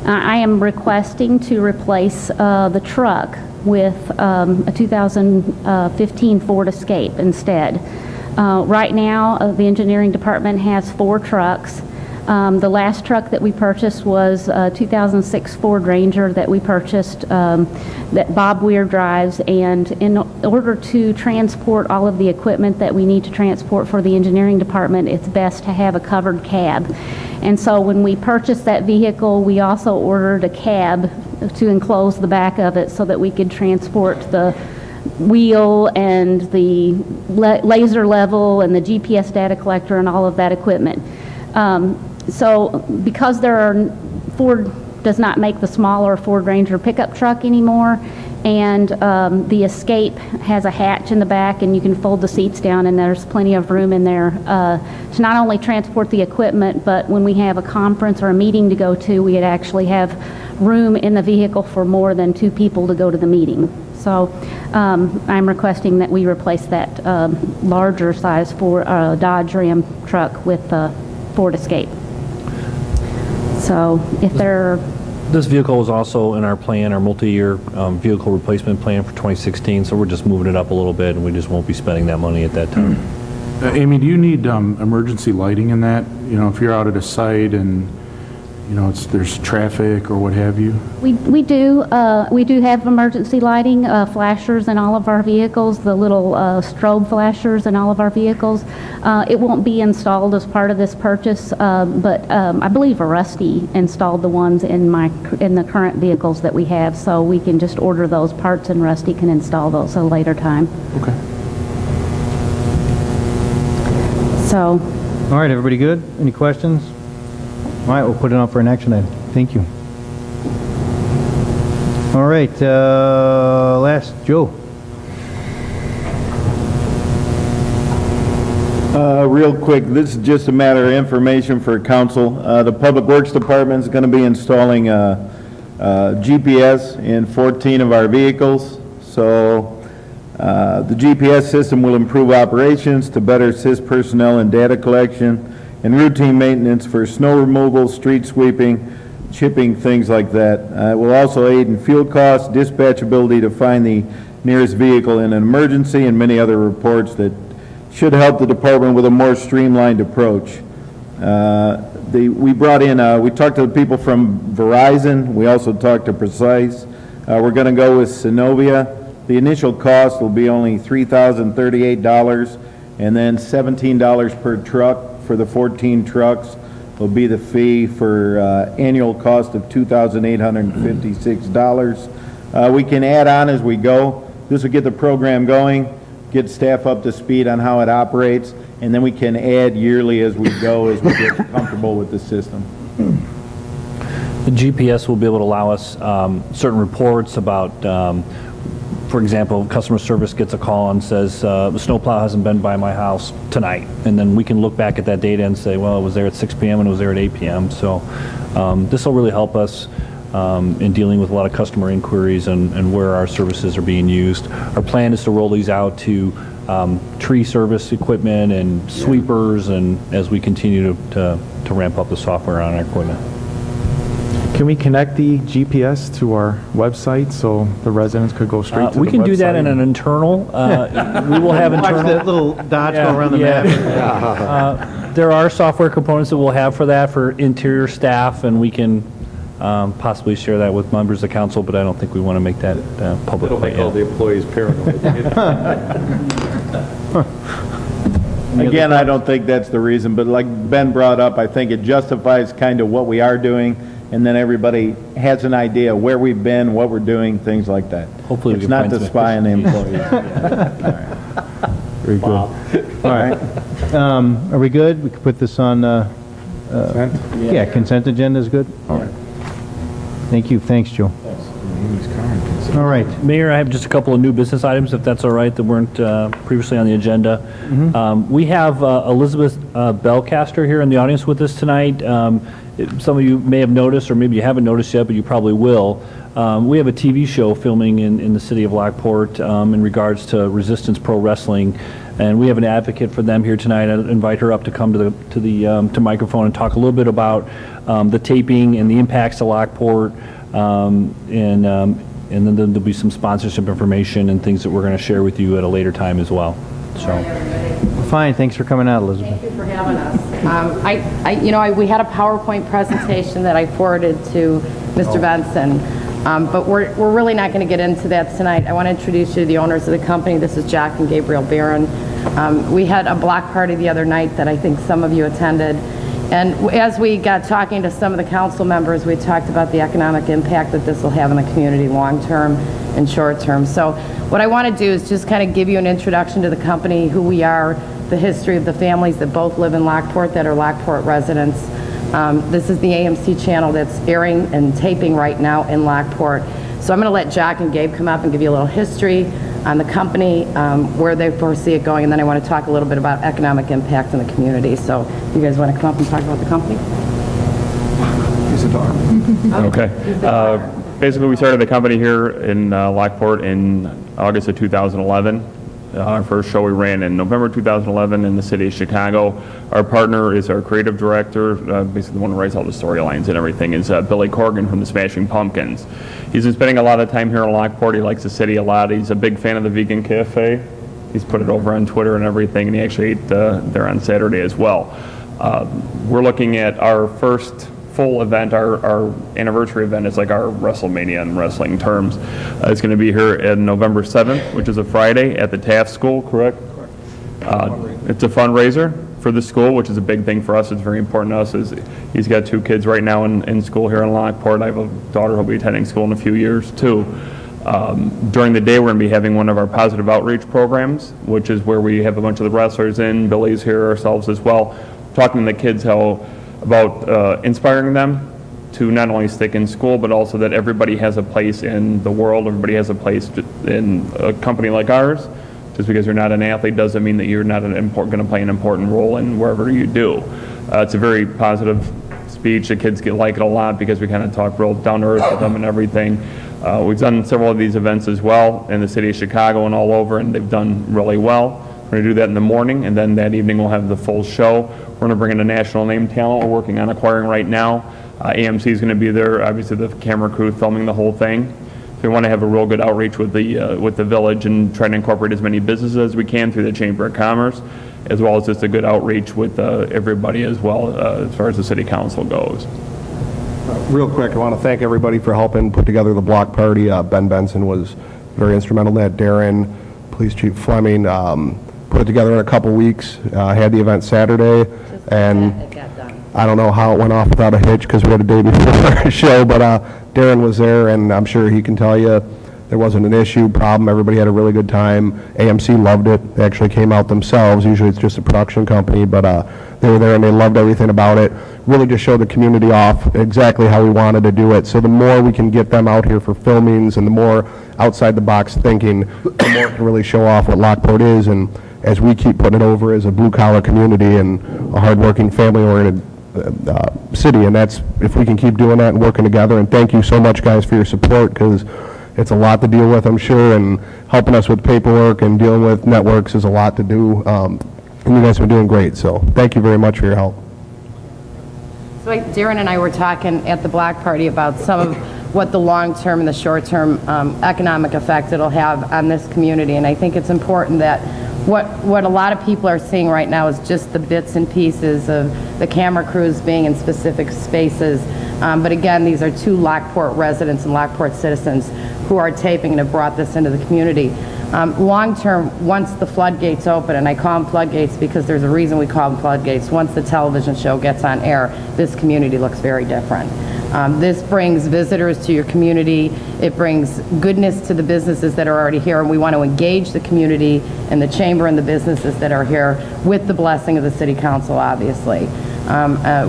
I am requesting to replace the truck with a 2015 Ford Escape instead. Right now, the engineering department has 4 trucks. The last truck that we purchased was a 2006 Ford Ranger that we purchased that Bob Weir drives, and in order to transport all of the equipment that we need to transport for the engineering department, it's best to have a covered cab. And so when we purchased that vehicle, we also ordered a cab to enclose the back of it so that we could transport the wheel and the laser level and the GPS data collector and all of that equipment. So because Ford does not make the smaller Ford Ranger pickup truck anymore, and the Escape has a hatch in the back and you can fold the seats down and there's plenty of room in there to not only transport the equipment, but when we have a conference or a meeting to go to, we actually have room in the vehicle for more than 2 people to go to the meeting. So I'm requesting that we replace that larger size for Dodge Ram truck with the Ford Escape. So if there This vehicle is also in our plan, our multi-year vehicle replacement plan for 2016, so we're just moving it up a little bit, and we just won't be spending that money at that time. Amy, do you need emergency lighting in that? You know, if you're out at a site and, you know, there's traffic or what have you? we do have emergency lighting, flashers in all of our vehicles, the little strobe flashers in all of our vehicles. It won't be installed as part of this purchase, but I believe Rusty installed the ones in the current vehicles that we have, so we can just order those parts and Rusty can install those at a later time. Okay. So. All right, everybody good? Any questions? All right, we'll put it on for an action item. Thank you. All right, last, Joe. Real quick, this is just a matter of information for council. The Public Works Department is going to be installing GPS in 14 of our vehicles. So the GPS system will improve operations to better assist personnel in data collection and routine maintenance for snow removal, street sweeping, chipping, things like that. It will also aid in fuel costs, dispatchability to find the nearest vehicle in an emergency, and many other reports that should help the department with a more streamlined approach. We brought in, we talked to the people from Verizon. We also talked to Precise. We're going to go with Synovia. The initial cost will be only $3,038, and then $17 per truck for the 14 trucks will be the fee for annual cost of $2,856. We can add on as we go. This will get the program going, get staff up to speed on how it operates, and then we can add yearly as we go as we get comfortable with the system. The GPS will be able to allow us certain reports about, for example, customer service gets a call and says, the snowplow hasn't been by my house tonight. And then we can look back at that data and say, well, it was there at 6 p.m. and it was there at 8 p.m. So this will really help us in dealing with a lot of customer inquiries and where our services are being used. Our plan is to roll these out to tree service equipment and sweepers, and as we continue to ramp up the software on our equipment. Can we connect the GPS to our website so the residents could go straight to the website? We can do that in an internal. We will have internal. Watch that little dots go around the map. There are software components that we'll have for that for interior staff, and we can possibly share that with members of council, but I don't think we want to make that public. It'll make all the employees paranoid. Again, I don't think that's the reason, but like Ben brought up, I think it justifies kind of what we are doing, and then everybody has an idea where we've been, what we're doing, things like that. Hopefully we it's can not find to some spy on the employees. Very good. All right. Are we good? We can put this on, yeah, consent agenda is good? All right. Thank you. Thanks, Joe. All right. Mayor, I have just a couple of new business items, if that's all right, that weren't previously on the agenda. We have Elizabeth Bellcaster here in the audience with us tonight. Some of you may have noticed, or maybe you haven't noticed yet, but you probably will. We have a TV show filming in the city of Lockport in regards to Resistance Pro Wrestling, and we have an advocate for them here tonight. I'd invite her up to come to the microphone and talk a little bit about the taping and the impacts to Lockport, and then there'll be some sponsorship information and things that we're going to share with you at a later time as well. So. Fine. Thanks for coming out, Elizabeth. Thank you for having us. We had a PowerPoint presentation that I forwarded to Mr. Benson, but we're really not going to get into that tonight. I want to introduce you to the owners of the company. This is Jack and Gabriel Barron. We had a block party the other night that I think some of you attended. And as we got talking to some of the council members, we talked about the economic impact that this will have in the community long-term and short-term. So what I want to do is just kind of give you an introduction to the company, who we are, the history of the families that both live in Lockport that are Lockport residents. This is the AMC channel that's airing and taping right now in Lockport. So I'm going to let Jack and Gabe come up and give you a little history on the company, where they foresee it going, and then I want to talk a little bit about economic impact in the community. So you guys want to come up and talk about the company? He's a dog. Okay. Basically, we started the company here in Lockport in August of 2011. Our first show we ran in November 2011 in the city of Chicago. Our partner is our creative director, basically the one who writes all the storylines and everything, is Billy Corgan from the Smashing Pumpkins. He's been spending a lot of time here in Lockport. He likes the city a lot. He's a big fan of the Vegan Cafe. He's put it over on Twitter and everything, and he actually ate there on Saturday as well. We're looking at our first full event, our anniversary event. Is like our WrestleMania in wrestling terms. It's going to be here on November 7th, which is a Friday, at the Taft School, correct? It's a fundraiser for the school, which is a big thing for us. It's very important to us. He's got 2 kids right now in school here in Lockport. I have a daughter who'll be attending school in a few years too. During the day, we're going to be having one of our positive outreach programs, which is where we have a bunch of the wrestlers in. Billy's here, ourselves as well, talking to the kids about inspiring them to not only stick in school, but also that everybody has a place in the world, everybody has a place in a company like ours. Just because you're not an athlete doesn't mean that you're not going to play an important role in wherever you do. It's a very positive speech. The kids like it a lot because we kind of talk real down to earth with them and everything. We've done several of these events as well in the city of Chicago and all over, and they've done really well. We're going to do that in the morning, and then that evening we'll have the full show. We're going to bring in a national name talent we're working on acquiring right now. AMC is going to be there, obviously the camera crew filming the whole thing. So we want to have a real good outreach with the village and try to incorporate as many businesses as we can through the Chamber of Commerce, as well as just a good outreach with everybody as well as far as the city council goes. Real quick, I want to thank everybody for helping put together the block party. Ben Benson was very instrumental in that. Darren, Police Chief Fleming, put it together in a couple weeks. Had the event Saturday, and I don't know how it went off without a hitch because we had a day before our show, but Darren was there, and I'm sure he can tell you there wasn't an issue, problem. Everybody had a really good time. AMC loved it. They actually came out themselves. Usually it's just a production company, but They were there and they loved everything about it. Really just showed the community off exactly how we wanted to do it. So the more we can get them out here for filmings and the more outside the box thinking, the more it can really show off what Lockport is. And as we keep putting it over as a blue collar community and a hardworking, family oriented city, and that's, if we can keep doing that and working together. And thank you so much, guys, for your support, because it's a lot to deal with, I'm sure, and helping us with paperwork and dealing with networks is a lot to do. And you guys are doing great, so thank you very much for your help. So Darren and I were talking at the block party about some of what the long-term and the short-term economic effect it'll have on this community, and I think it's important that what a lot of people are seeing right now is just the bits and pieces of the camera crews being in specific spaces. But again, these are two Lockport residents and Lockport citizens who are taping and have brought this into the community. Long-term, once the floodgates open, and I call them floodgates because there's a reason we call them floodgates, once the television show gets on air, this community looks very different. This brings visitors to your community. It brings goodness to the businesses that are already here, and we want to engage the community and the chamber and the businesses that are here with the blessing of the city council, obviously.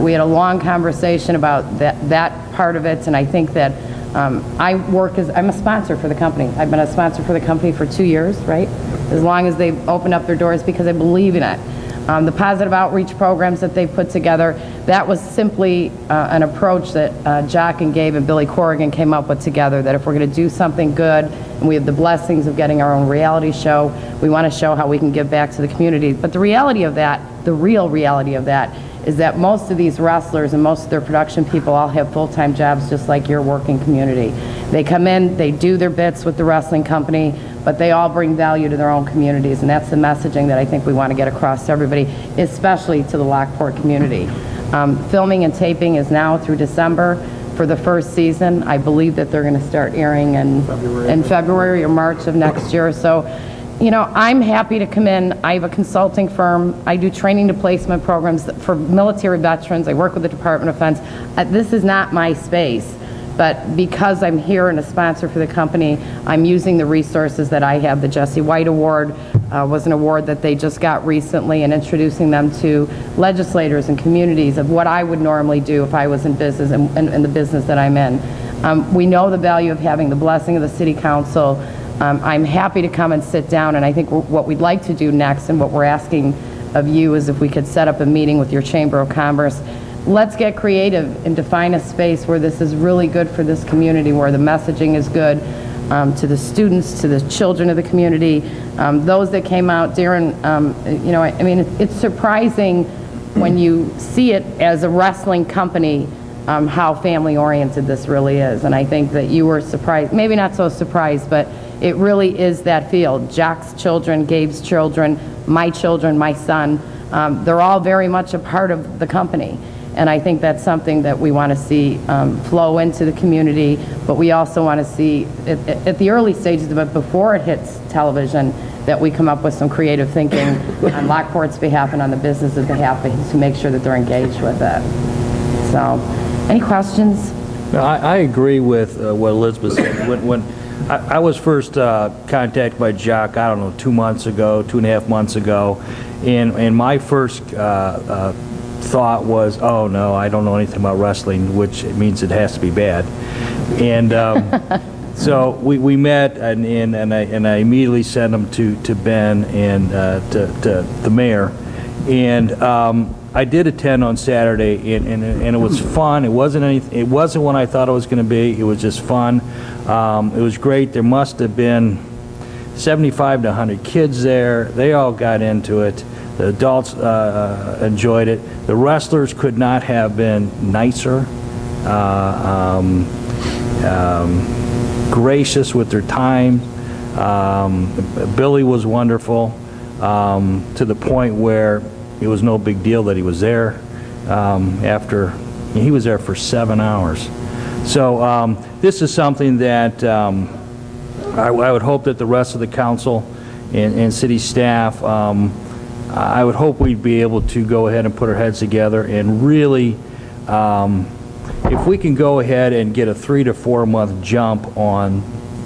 We had a long conversation about that part of it, and I think that I'm a sponsor for the company. I've been a sponsor for the company for 2 years, right? As long as they've opened up their doors, because I believe in it. The positive outreach programs that they've put together, that was simply an approach that Jack and Gabe and Billy Corrigan came up with together, that if we're going to do something good, and we have the blessings of getting our own reality show, we want to show how we can give back to the community. But the reality of that, the real reality of that, is that most of these wrestlers and most of their production people all have full-time jobs just like your working community. They come in, they do their bits with the wrestling company, but they all bring value to their own communities, and that's the messaging that I think we want to get across to everybody, especially to the Lockport community. Filming and taping is now through December for the first season. I believe that they're going to start airing in February or March of next year. So, you know, I'm happy to come in. I have a consulting firm. I do training to placement programs for military veterans. I work with the Department of Defense. This is not my space, but because I'm here and a sponsor for the company, I'm using the resources that I have. The Jesse White Award was an award that they just got recently, and introducing them to legislators and communities of what I would normally do if I was in business and the business that I'm in. We know the value of having the blessing of the City Council. I'm happy to come and sit down, and I think what we'd like to do next and what we're asking of you is if we could set up a meeting with your Chamber of Commerce. Let's get creative and define a space where this is really good for this community, where the messaging is good to the students, to the children of the community, those that came out. Darren, you know, I mean, it's surprising when you see it as a wrestling company how family-oriented this really is, and I think that you were surprised, maybe not so surprised, but it really is that field. Jack's children, Gabe's children, my son, they're all very much a part of the company. And I think that's something that we want to see flow into the community, but we also want to see at the early stages of it, before it hits television, that we come up with some creative thinking on Lockport's behalf and on the business's behalf to make sure that they're engaged with it. So, any questions? No, I agree with what Elizabeth said. When I was first contacted by Jack, I don't know, 2 months ago, 2.5 months ago, and my first thought was, oh no, I don't know anything about wrestling, which means it has to be bad. And so we met, and I immediately sent him to Ben and to the mayor, and I did attend on Saturday, and it was fun. It wasn't what I thought it was going to be. It was just fun. It was great. There must have been 75 to 100 kids there. They all got into it. The adults enjoyed it. The wrestlers could not have been nicer, gracious with their time. Billy was wonderful, to the point where it was no big deal that he was there. After he was there for 7 hours. So this is something that I would hope that the rest of the council and city staff, I would hope we'd be able to go ahead and put our heads together and really, if we can go ahead and get a 3 to 4 month jump on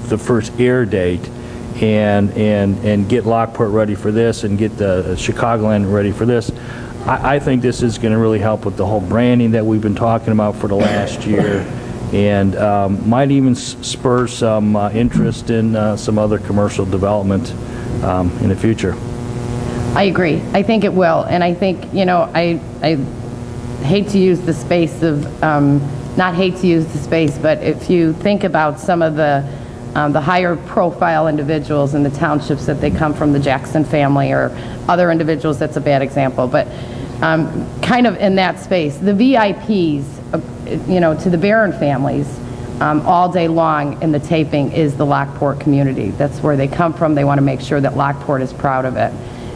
the first air date, and get Lockport ready for this, and get the Chicagoland ready for this, I think this is going to really help with the whole branding that we've been talking about for the last year, and might even spur some interest in some other commercial development in the future. I agree. I think it will. And I think, you know, I hate to use the space of, not hate to use the space, but if you think about some of the higher profile individuals in the townships that they come from, the Jackson family or other individuals, that's a bad example, but kind of in that space, the VIPs, you know, to the Barron families, all day long in the taping is the Lockport community. That's where they come from. They want to make sure that Lockport is proud of it.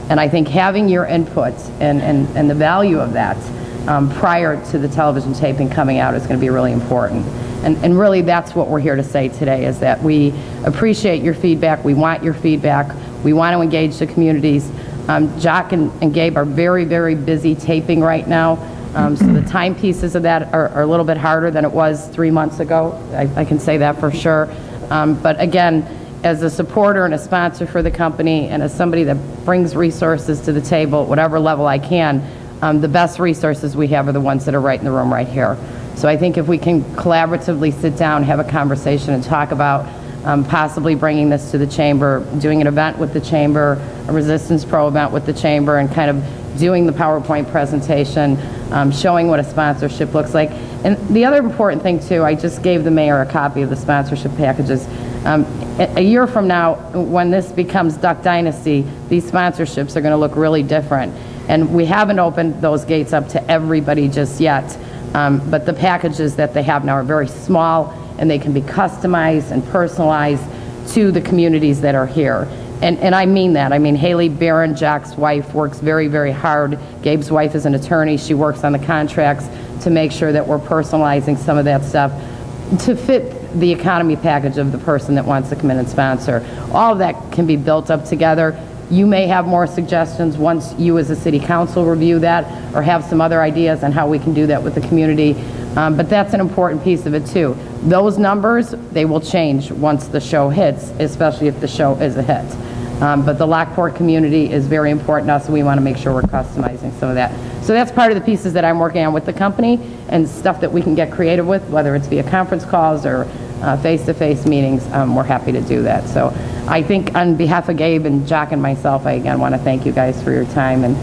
And I think having your input and the value of that prior to the television taping coming out is going to be really important. And really that's what we're here to say today, is that we appreciate your feedback. We want your feedback. We want to engage the communities. Jock and Gabe are very, very busy taping right now. So the timepieces of that are a little bit harder than it was 3 months ago. I can say that for sure. But again, as a supporter and a sponsor for the company, and as somebody that brings resources to the table at whatever level I can, the best resources we have are the ones that are right in the room right here. So I think if we can collaboratively sit down, have a conversation, and talk about possibly bringing this to the chamber, doing an event with the chamber, a Resistance Pro event with the chamber, and kind of doing the PowerPoint presentation, showing what a sponsorship looks like. And the other important thing too, I just gave the mayor a copy of the sponsorship packages. A year from now, when this becomes Duck Dynasty, these sponsorships are going to look really different. And we haven't opened those gates up to everybody just yet, but the packages that they have now are very small, and they can be customized and personalized to the communities that are here. And I mean that. I mean, Haley Barron, Jack's wife, works very, very hard. Gabe's wife is an attorney. She works on the contracts to make sure that we're personalizing some of that stuff to fit the economy package of the person that wants to come in and sponsor. All of that can be built up together. You may have more suggestions once you as a city council review that, or have some other ideas on how we can do that with the community. But that's an important piece of it too. Those numbers, they will change once the show hits, especially if the show is a hit. But the Lockport community is very important to us, and we want to make sure we're customizing some of that. So that's part of the pieces that I'm working on with the company, and stuff that we can get creative with, whether it's via conference calls or face-to-face meetings. We're happy to do that. So I think on behalf of Gabe and Jock and myself, I again want to thank you guys for your time, and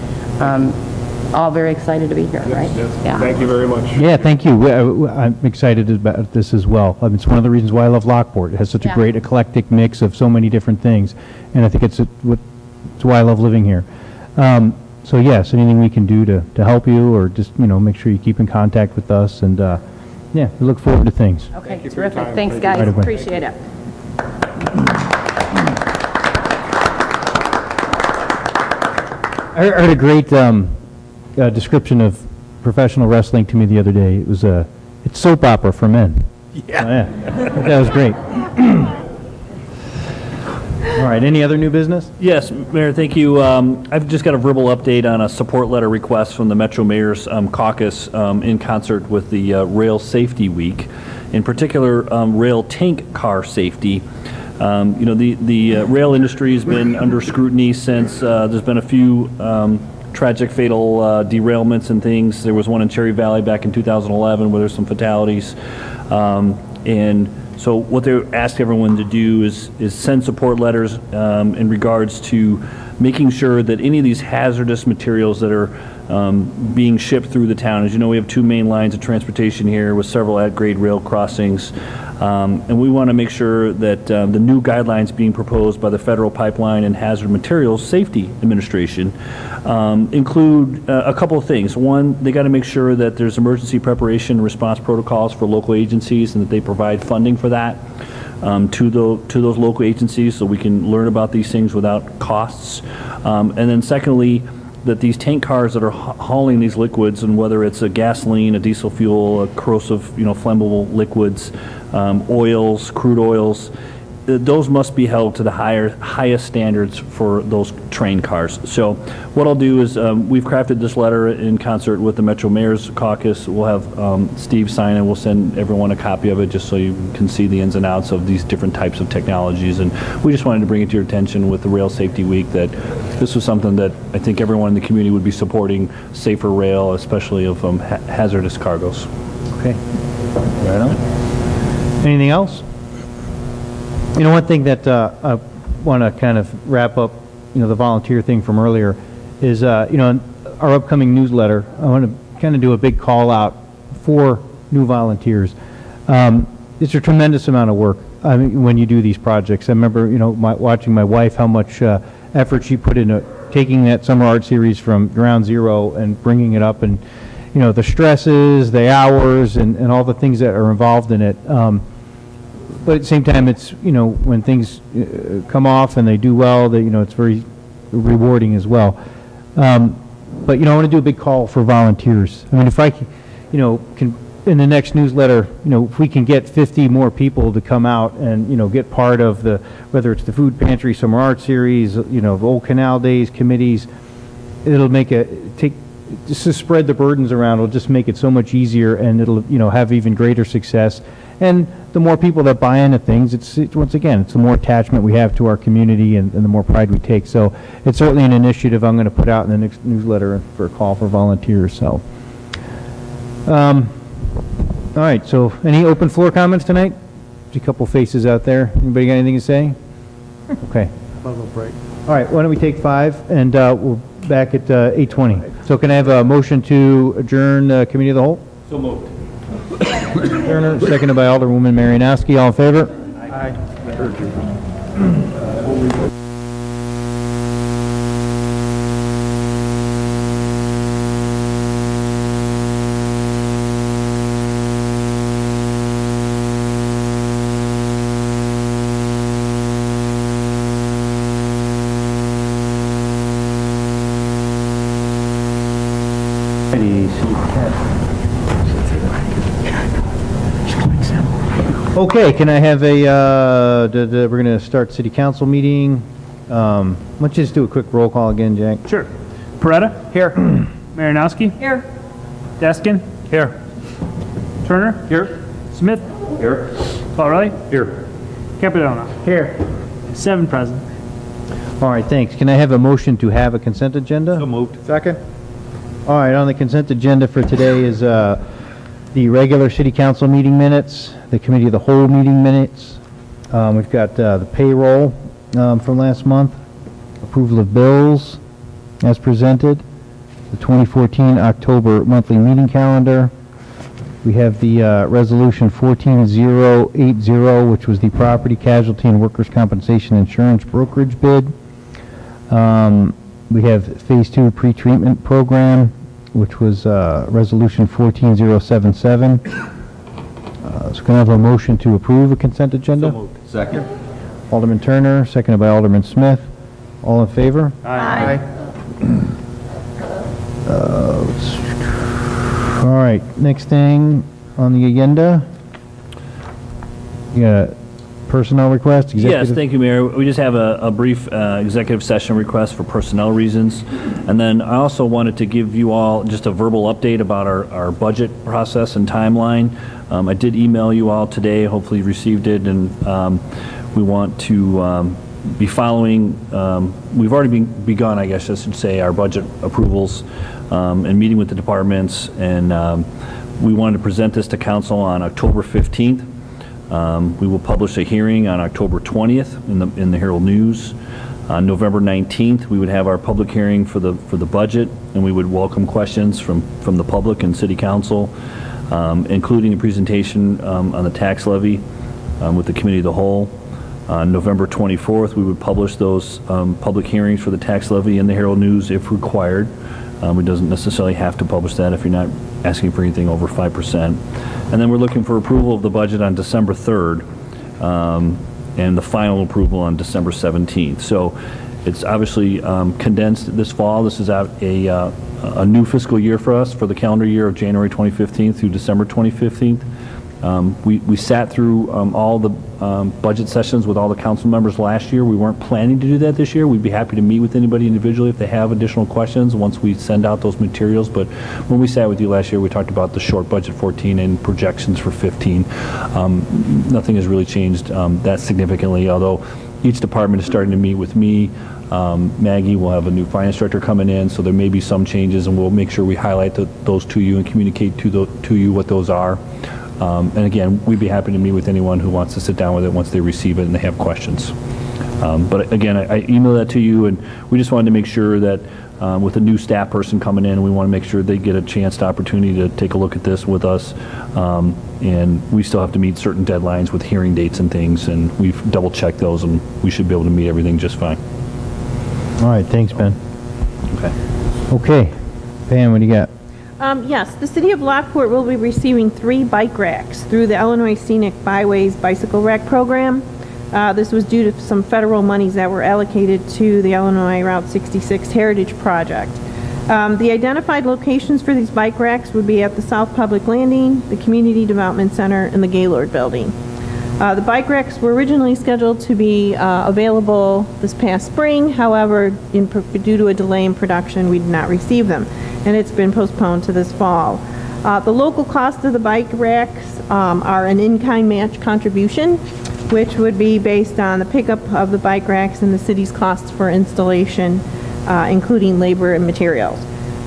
all very excited to be here, right? Yes. Yeah. Thank you very much. Yeah, thank you. I'm excited about this as well. It's one of the reasons why I love Lockport. It has such a great eclectic mix of so many different things, and I think it's why I love living here. So yes, anything we can do to help you, or just, you know, make sure you keep in contact with us, and yeah, we look forward to things. Okay, terrific. Thanks, guys. Appreciate it. I heard a great description of professional wrestling to me the other day. It was it's soap opera for men. Yeah. Oh, yeah. That was great. All right, any other new business? Yes, Mayor, thank you. I've just got a verbal update on a support letter request from the Metro Mayor's Caucus in concert with the Rail Safety Week, in particular rail tank car safety. You know, the rail industry has been under scrutiny since there's been a few tragic fatal derailments and things. There was one in Cherry Valley back in 2011 where there's some fatalities. And so what they asked everyone to do is send support letters in regards to making sure that any of these hazardous materials that are being shipped through the town. As you know, we have two main lines of transportation here with several at-grade rail crossings. And we want to make sure that the new guidelines being proposed by the Federal Pipeline and Hazard Materials Safety Administration include a couple of things. One, they got to make sure that there's emergency preparation and response protocols for local agencies, and that they provide funding for that to those local agencies, so we can learn about these things without costs. And then secondly, that these tank cars that are hauling these liquids, and whether it's a gasoline, a diesel fuel, a corrosive, you know, flammable liquids, oils, crude oils, those must be held to the highest standards for those trained cars. So what I'll do is, we've crafted this letter in concert with the Metro Mayor's Caucus. We'll have Steve sign it. We'll send everyone a copy of it just so you can see the ins and outs of these different types of technologies. And we just wanted to bring it to your attention with the Rail Safety Week that this was something that I think everyone in the community would be supporting, safer rail, especially of hazardous cargoes. Okay. Right on. Anything else? You know, one thing that I want to kind of wrap up, the volunteer thing from earlier is, in our upcoming newsletter, I want to kind of do a big call out for new volunteers. It's a tremendous amount of work. I mean, when you do these projects. I remember, watching my wife, how much effort she put into taking that summer art series from ground zero and bringing it up, and, the stresses, the hours, and all the things that are involved in it. But at the same time, it's, when things come off and they do well, it's very rewarding as well. But, I want to do a big call for volunteers. I mean, if I can, in the next newsletter, if we can get 50 more people to come out and, get part of whether it's the Food Pantry Summer Art Series, Old Canal Days committees, it'll just to spread the burdens around, it'll just make it so much easier, and it'll, have even greater success. And the more people that buy into things, once again, it's the more attachment we have to our community, and the more pride we take. So it's certainly an initiative I'm going to put out in the next newsletter for a call for volunteers. So, all right. So any open floor comments tonight? There's a couple faces out there. Anybody got anything to say? Okay. A little break. All right. Why don't we take 5, and we'll back at 8:20. So can I have a motion to adjourn Committee of the Whole? So moved. Turner, seconded by Alderwoman Marianowski. All in favor? Aye. I heard you. Okay, can I have we're going to start city council meeting. Why don't you just do a quick roll call again, Jack? Sure. Peretta? Here. Marinowski? Here. Deskin? Here. Turner? Here. Smith? Here. Colrelli? Here. Capitano? Here. 7 present. All right, thanks. Can I have a motion to have a consent agenda? So moved. Second. All right, on the consent agenda for today is the regular city council meeting minutes, the committee of the whole meeting minutes. We've got the payroll from last month, approval of bills as presented, the 2014 October monthly meeting calendar. We have the resolution 14080, which was the property casualty and workers' compensation insurance brokerage bid. We have phase 2 pre-treatment program, which was resolution 14077. So can I have a motion to approve a consent agenda? So moved. Second. Alderman Turner, seconded by Alderman Smith. All in favor? Aye. All right, next thing on the agenda. You got a personnel request? Yes, thank you, Mayor. We just have a brief executive session request for personnel reasons. And then I also wanted to give you all just a verbal update about our budget process and timeline. I did email you all today. Hopefully you received it. And we want to be following, we've already begun, I guess I should say, our budget approvals and meeting with the departments. And we wanted to present this to council on October 15th. We will publish a hearing on October 20th in the Herald News. On November 19th, we would have our public hearing for the budget, and we would welcome questions from the public and city council, including a presentation on the tax levy with the committee of the whole. On November 24th, we would publish those public hearings for the tax levy in the Herald News if required. It doesn't necessarily have to publish that if you're not asking for anything over 5%. And then we're looking for approval of the budget on December 3rd and the final approval on December 17th. So it's obviously condensed this fall. This is a new fiscal year for us for the calendar year of January 2015 through December 2015. We sat through all the budget sessions with all the council members last year. We weren't planning to do that this year. We'd be happy to meet with anybody individually if they have additional questions once we send out those materials. But when we sat with you last year, we talked about the short budget 14 and projections for 15. Nothing has really changed that significantly, although each department is starting to meet with me. Maggie will have a new finance director coming in, so there may be some changes, and we'll make sure we highlight those to you and communicate to you what those are. And again, we'd be happy to meet with anyone who wants to sit down with it once they receive it and they have questions. But again, I emailed that to you, and we just wanted to make sure that with a new staff person coming in, we want to make sure they get a chance to opportunity to take a look at this with us. And we still have to meet certain deadlines with hearing dates and things, and we've double-checked those, and we should be able to meet everything just fine. All right, thanks, Ben. Okay. Okay, Pam, what do you got? Yes, the city of Lockport will be receiving 3 bike racks through the Illinois Scenic Byways Bicycle Rack Program. This was due to some federal monies that were allocated to the Illinois Route 66 Heritage Project. The identified locations for these bike racks would be at the South Public Landing, the Community Development Center, and the Gaylord Building. The bike racks were originally scheduled to be available this past spring. However, due to a delay in production, we did not receive them, and it's been postponed to this fall. The local cost of the bike racks are an in-kind match contribution, which would be based on the pickup of the bike racks and the city's costs for installation, including labor and materials.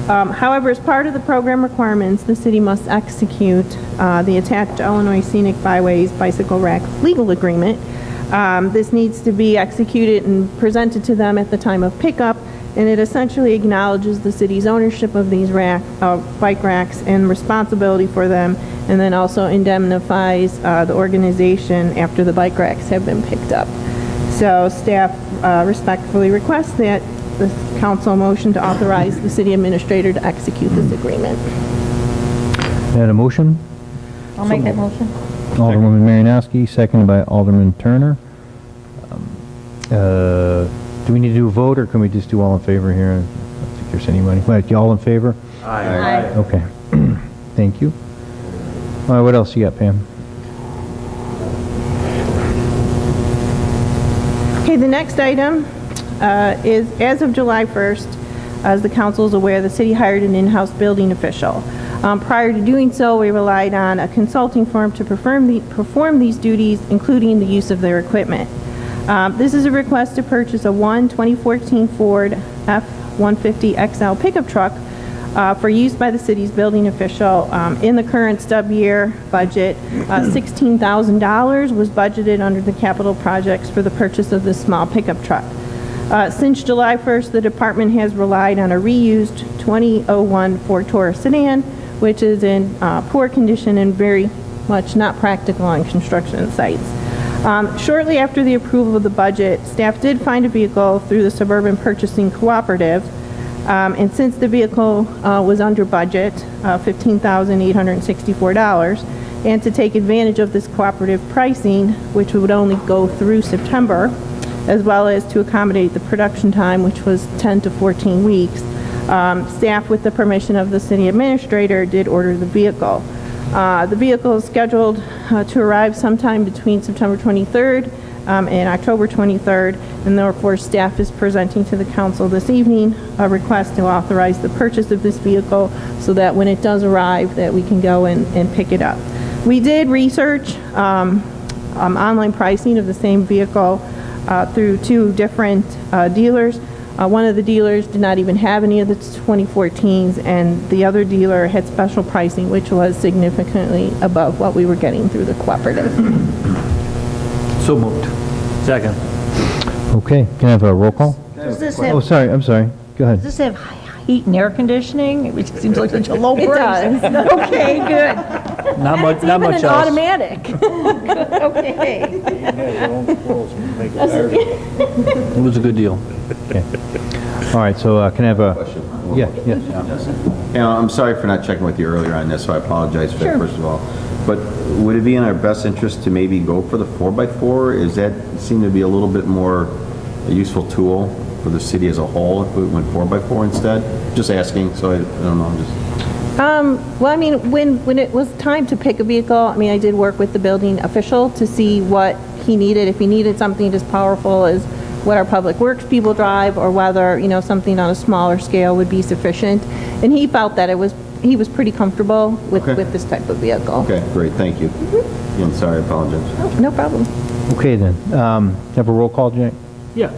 However, as part of the program requirements, the city must execute the attached Illinois Scenic Byways Bicycle Rack legal agreement. This needs to be executed and presented to them at the time of pickup, and it essentially acknowledges the city's ownership of these bike racks and responsibility for them, and then also indemnifies the organization after the bike racks have been picked up. So staff respectfully requests that the council motion to authorize the city administrator to execute this agreement. Had a motion? I'll make that motion. Alderwoman Marinowski, seconded by Alderman Turner. Do we need to do a vote, or can we just do all in favor here? I don't think there's anybody. Right, all in favor? Aye. Okay. Thank you. All right, what else you got, Pam? Okay, the next item is, as of July 1st, as the council is aware, the city hired an in-house building official. Prior to doing so, we relied on a consulting firm to perform these duties, including the use of their equipment. This is a request to purchase a 2014 Ford F-150 XL pickup truck for use by the city's building official. In the current stub year budget, $16,000 was budgeted under the capital projects for the purchase of this small pickup truck. Since July 1st, the department has relied on a reused 2001 Ford Taurus sedan, which is in poor condition and very much not practical on construction sites. Shortly after the approval of the budget, staff did find a vehicle through the Suburban Purchasing Cooperative, and since the vehicle was under budget, $15,864, and to take advantage of this cooperative pricing, which would only go through September, as well as to accommodate the production time, which was 10 to 14 weeks, staff, with the permission of the city administrator, did order the vehicle. The vehicle is scheduled to arrive sometime between September 23rd and October 23rd, and therefore staff is presenting to the council this evening a request to authorize the purchase of this vehicle so that when it does arrive, that we can go and pick it up. We did research online pricing of the same vehicle through 2 different dealers. One of the dealers did not even have any of the 2014s, and the other dealer had special pricing, which was significantly above what we were getting through the cooperative. So moved. Second. Okay, can I have a roll call? Does this have, Oh, sorry, I'm sorry. Go ahead. does this have heat and air conditioning? It just seems like such a low price. It does. Okay, good. Not much Even else. an automatic. Okay. It was a good deal. Okay. All right, so can I have a... Yeah, yes. Yeah, I'm sorry for not checking with you earlier on this, so I apologize for that, first of all. But would it be in our best interest to maybe go for the 4x4? Is that seem to be a little bit more a useful tool for the city as a whole if we went 4x4 instead? Just asking, so I don't know. Well, I mean, when it was time to pick a vehicle, I mean, I did work with the building official to see what he needed, if he needed something as powerful as what our public works people drive, or whether, you know, something on a smaller scale would be sufficient. And he felt that he was pretty comfortable with this type of vehicle. Okay, great, thank you. I'm sorry, I apologize. Oh, no problem. Okay, then. Have a roll call, Jack? Yeah.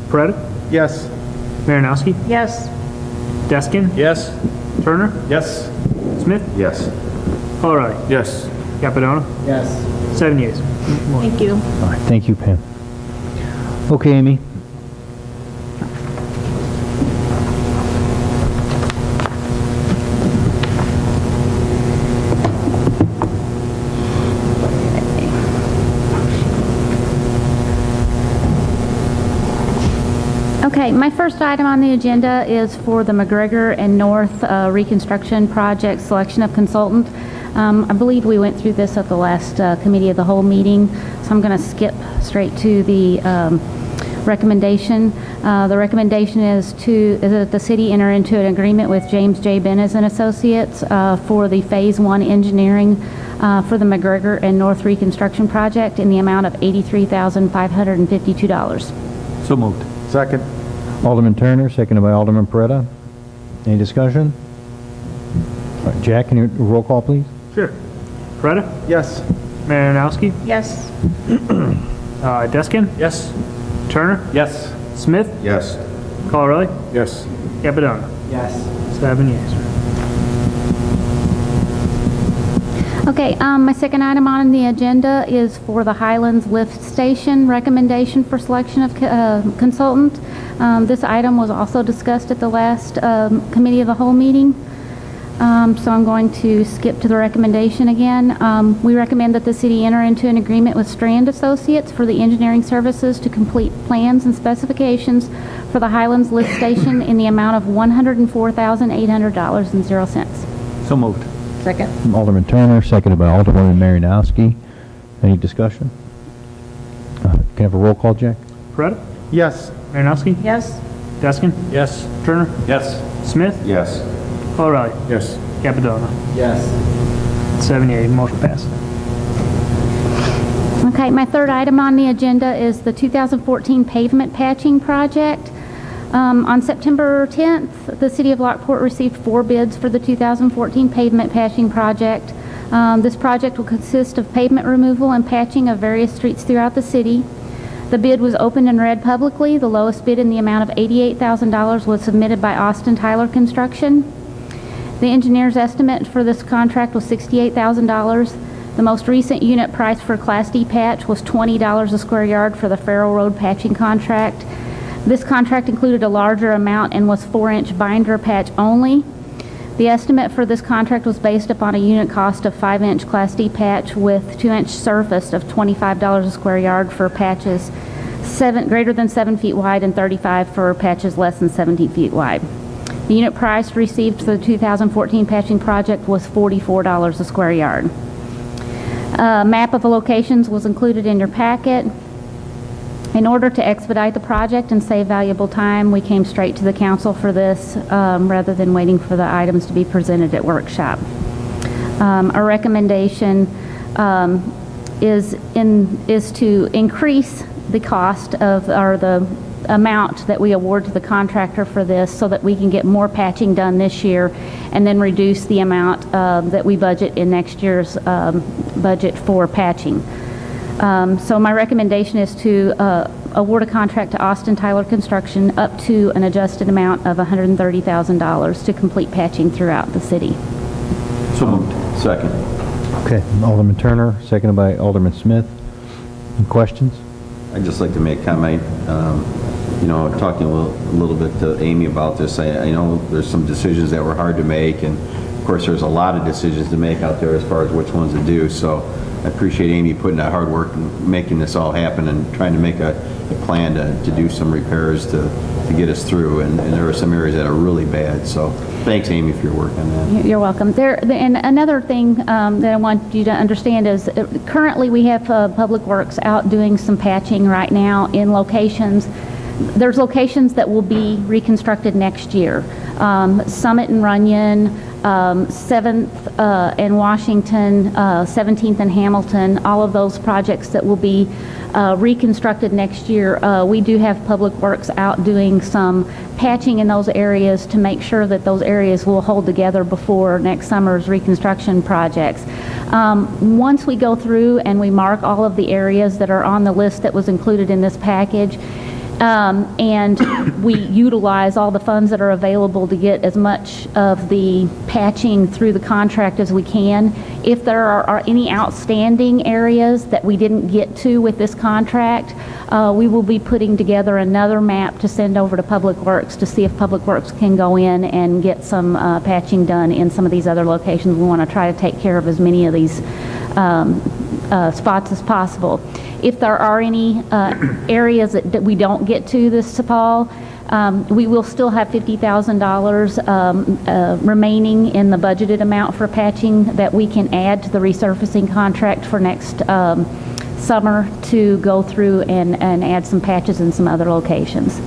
Paretta? Yes. Marinowski? Yes. Deskin? Yes. Turner? Yes. Smith? Yes. Colorado? Yes. Capadona? Yes. 7 yeas. Thank you. All right, thank you, Pam. Okay, Amy. Okay, my first item on the agenda is for the McGregor and North Reconstruction Project selection of consultant. I believe we went through this at the last committee of the whole meeting, so I'm going to skip straight to the recommendation. The recommendation is that the city enter into an agreement with James J. Bennis and Associates for the Phase 1 engineering for the McGregor and North Reconstruction Project in the amount of $83,552. So moved. Second. Alderman Turner, seconded by Alderman Peretta. Any discussion? All right, Jack, can you roll call, please? Sure. Paretta? Yes. Marinowski? Yes. Deskin? Yes. Turner? Yes. Smith? Yes. Colorado? Yes. Capadona? Yes. 7 yeas. Okay, my second item on the agenda is for the Highlands Lift Station recommendation for selection of consultant. This item was also discussed at the last committee of the whole meeting. So I'm going to skip to the recommendation again. We recommend that the city enter into an agreement with Strand Associates for the engineering services to complete plans and specifications for the Highlands Lift Station in the amount of $104,800.00. So moved. Second. Alderman Turner, seconded by Alderman Marinowski. Any discussion? Can I have a roll call, Jack? Paretta? Yes. Marinowski? Yes. Deskin? Yes. Turner? Yes. Smith? Yes. Colorado? Yes. Capadona? Yes. 7 yeas. Motion passed. Okay, my third item on the agenda is the 2014 pavement patching project. On September 10th, the City of Lockport received 4 bids for the 2014 pavement patching project. This project will consist of pavement removal and patching of various streets throughout the city. The bid was opened and read publicly. The lowest bid in the amount of $88,000 was submitted by Austin Tyler Construction. The engineer's estimate for this contract was $68,000. The most recent unit price for Class D patch was $20 a square yard for the Farrell Road patching contract. This contract included a larger amount and was 4-inch binder patch only. The estimate for this contract was based upon a unit cost of 5-inch Class D patch with 2-inch surface of $25 a square yard for patches greater than 7 feet wide and $35 for patches less than 17 feet wide. The unit price received for the 2014 patching project was $44 a square yard. A map of the locations was included in your packet. In order to expedite the project and save valuable time, we came straight to the council for this rather than waiting for the items to be presented at workshop. Our recommendation is to increase the cost of, or the amount that we award to the contractor for this so that we can get more patching done this year and then reduce the amount that we budget in next year's budget for patching. So my recommendation is to award a contract to Austin Tyler Construction up to an adjusted amount of $130,000 to complete patching throughout the city. So moved. Second. Okay, Alderman Turner, seconded by Alderman Smith. Any questions? I'd just like to make a comment. You know, talking a little bit to Amy about this, I know there's some decisions that were hard to make, and of course there's a lot of decisions to make out there as far as which ones to do, so I appreciate Amy putting that hard work and making this all happen and trying to make a plan to do some repairs to get us through, and there are some areas that are really bad, so thanks Amy for your work on that. You're welcome. And another thing that I want you to understand is currently we have Public Works out doing some patching right now in locations. There's locations that will be reconstructed next year. Summit and Runyon, 7th and Washington, 17th and Hamilton, all of those projects that will be reconstructed next year. We do have Public Works out doing some patching in those areas to make sure that those areas will hold together before next summer's reconstruction projects. Once we go through and we mark all of the areas that are on the list that was included in this package, and we utilize all the funds that are available to get as much of the patching through the contract as we can. If there are any outstanding areas that we didn't get to with this contract, we will be putting together another map to send over to Public Works to see if Public Works can go in and get some patching done in some of these other locations. We want to try to take care of as many of these spots as possible. If there are any areas that we don't get to this fall, we will still have $50,000 remaining in the budgeted amount for patching that we can add to the resurfacing contract for next summer to go through and add some patches in some other locations.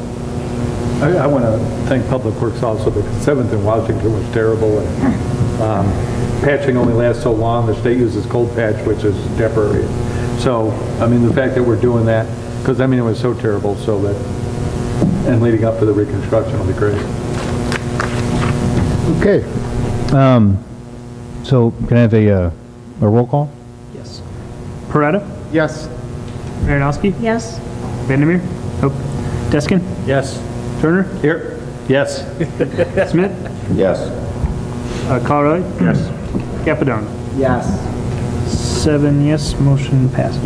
I want to thank Public Works also, because 7th and Washington was terrible, and patching only lasts so long. The state uses cold patch, which is temporary. So, I mean, the fact that we're doing that, because, I mean, it was so terrible, so that, and leading up to the reconstruction will be great. Okay. So can I have a roll call? Yes. Paretta? Yes. Marinowski? Yes. Vandermeer? Oh. Deskin? Yes. Turner? Here? Yes. Smith? Yes. Colorado? Yes. Capadona? Yes. 7 yes, motion passes.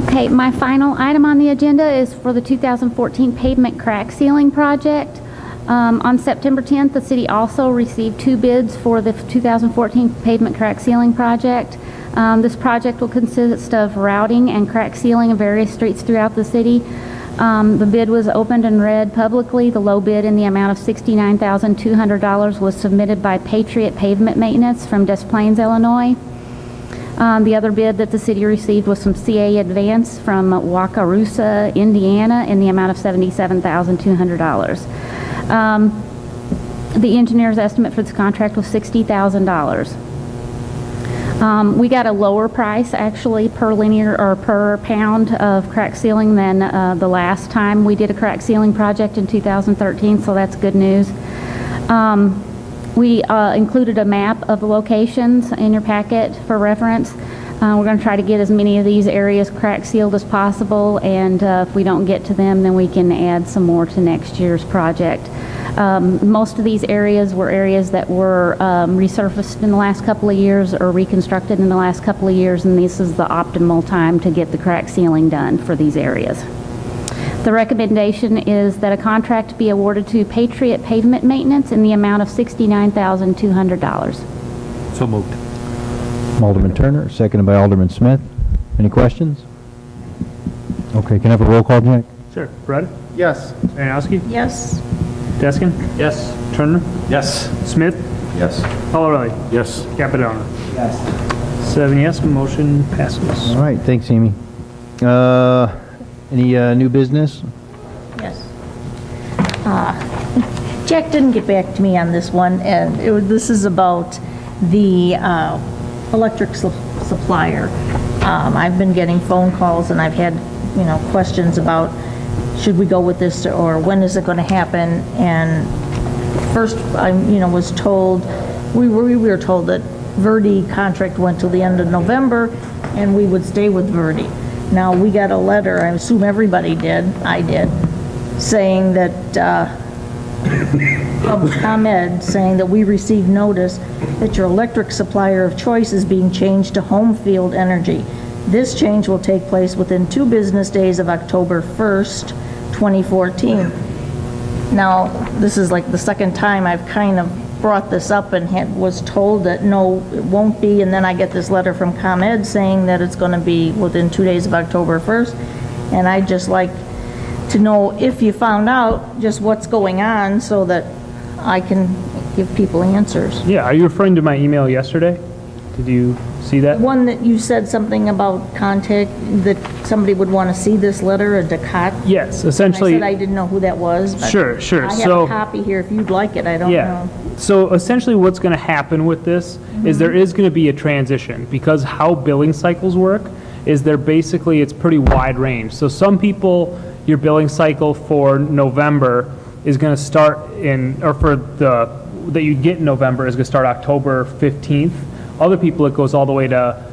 Okay, my final item on the agenda is for the 2014 pavement crack sealing project. On September 10th, the city also received 2 bids for the 2014 pavement crack sealing project. This project will consist of routing and crack sealing of various streets throughout the city. The bid was opened and read publicly. The low bid in the amount of $69,200 was submitted by Patriot Pavement Maintenance from Des Plaines, Illinois. The other bid that the city received was from CA Advance from Wakarusa, Indiana, in the amount of $77,200. The engineer's estimate for this contract was $60,000. We got a lower price actually per linear or per pound of crack sealing than the last time we did a crack sealing project in 2013, so that's good news. We included a map of the locations in your packet for reference. We're going to try to get as many of these areas crack sealed as possible, and if we don't get to them, then we can add some more to next year's project. Most of these areas were areas that were resurfaced in the last couple of years or reconstructed in the last couple of years, and this is the optimal time to get the crack sealing done for these areas. The recommendation is that a contract be awarded to Patriot Pavement Maintenance in the amount of $69,200. So moved. Alderman Turner, seconded by Alderman Smith. Any questions? Okay, can I have a roll call, Jack? Sure. Paretta? Yes. Marinowski? Yes. Deskin? Yes. Turner? Yes. Smith? Yes. Colorado? Yes. Capadona? Yes. 7 yes, motion passes. All right, thanks, Amy. Any new business? Yes. Jack didn't get back to me on this one, and this is about the electric supplier. I've been getting phone calls, and I've had, questions about should we go with this or when is it going to happen? And first, I, was told we were told that Verdi contract went till the end of November, and we would stay with Verdi. Now we got a letter. I assume everybody did. I did, saying that from ComEd saying that we received notice that your electric supplier of choice is being changed to Home Field Energy. This change will take place within 2 business days of October 1st, 2014. Now, this is like the second time I've kind of brought this up and was told that no, it won't be, and then I get this letter from ComEd saying that it's going to be within 2 days of October 1st, and I'd just like to know if you found out just what's going on so that I can give people answers. Yeah, are you referring to my email yesterday? Did you see that? One that you said something about contact, that somebody would want to see this letter, a Decat? Yes, essentially. I said I didn't know who that was. But Sure. I have So- a copy here if you'd like it, I don't know. So essentially what's going to happen with this is there is going to be a transition, because how billing cycles work is it's pretty wide range. So some people, your billing cycle for November is going to start that you get in November is going to start October 15th. Other people, it goes all the way to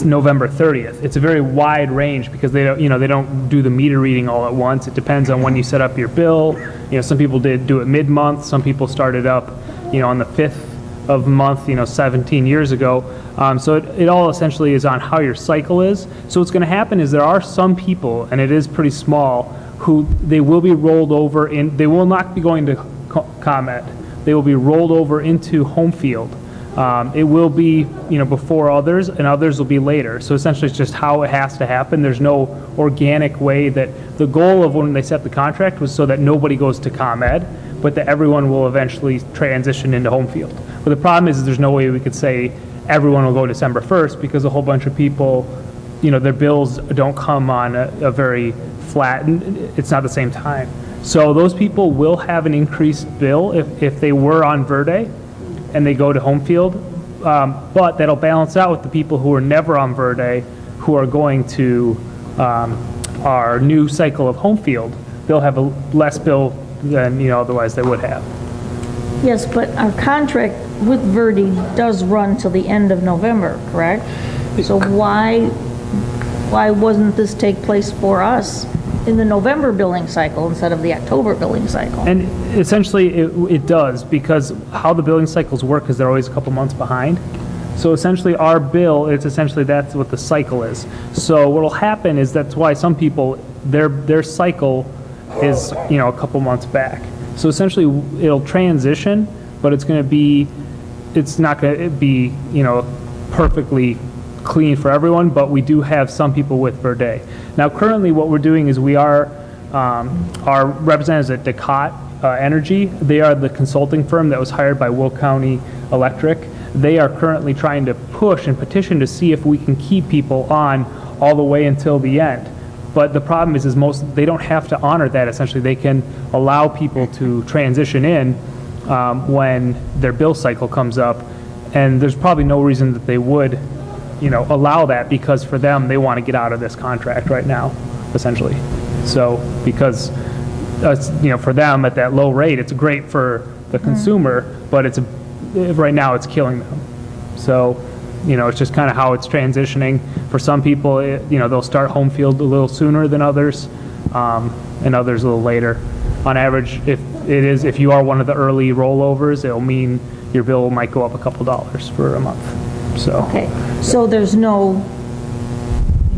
November 30th. It's a very wide range because they don't do the meter reading all at once. It depends on when you set up your bill. Some people did do it mid-month. Some people started up, on the 5th of month, 17 years ago. So it all essentially is on how your cycle is. So what's going to happen is there are some people, and it is pretty small, who they will be rolled over they will not be going to ComEd. They will be rolled over into home field. It will be, before others, and others will be later. So essentially it's just how it has to happen. There's no organic way that the goal of when they set the contract was so that nobody goes to ComEd, but that everyone will eventually transition into home field. But the problem is there's no way we could say everyone will go December 1st, because a whole bunch of people, their bills don't come on a very flat, it's not the same time. So those people will have an increased bill if they were on Verde and they go to home field, but that'll balance out with the people who are never on Verde, who are going to our new cycle of home field. They'll have a less bill than otherwise they would have. Yes, but our contract with Verde does run till the end of November, correct? So why wasn't this take place for us in the November billing cycle instead of the October billing cycle? And essentially it does, because how the billing cycles work is they're always a couple months behind. So essentially our bill, that's what the cycle is. So what will happen is that's why some people, their cycle is, a couple months back. So essentially it'll transition, but it's not going to be, perfectly clean for everyone, but we do have some people with Verde. Now currently what we're doing is our representatives at Decat Energy, they are the consulting firm that was hired by Will County Electric. They are currently trying to push and petition to see if we can keep people on all the way until the end. But the problem is they don't have to honor that. Essentially, they can allow people to transition in when their bill cycle comes up, and there's probably no reason that they would, allow that, because for them, they want to get out of this contract right now, essentially. So because for them at that low rate, it's great for the consumer, but right now it's killing them. So it's just kind of how it's transitioning. For some people, they'll start home field a little sooner than others, and others a little later. On average, if you are one of the early rollovers, it'll mean your bill might go up a couple dollars for a month. So. Okay, so you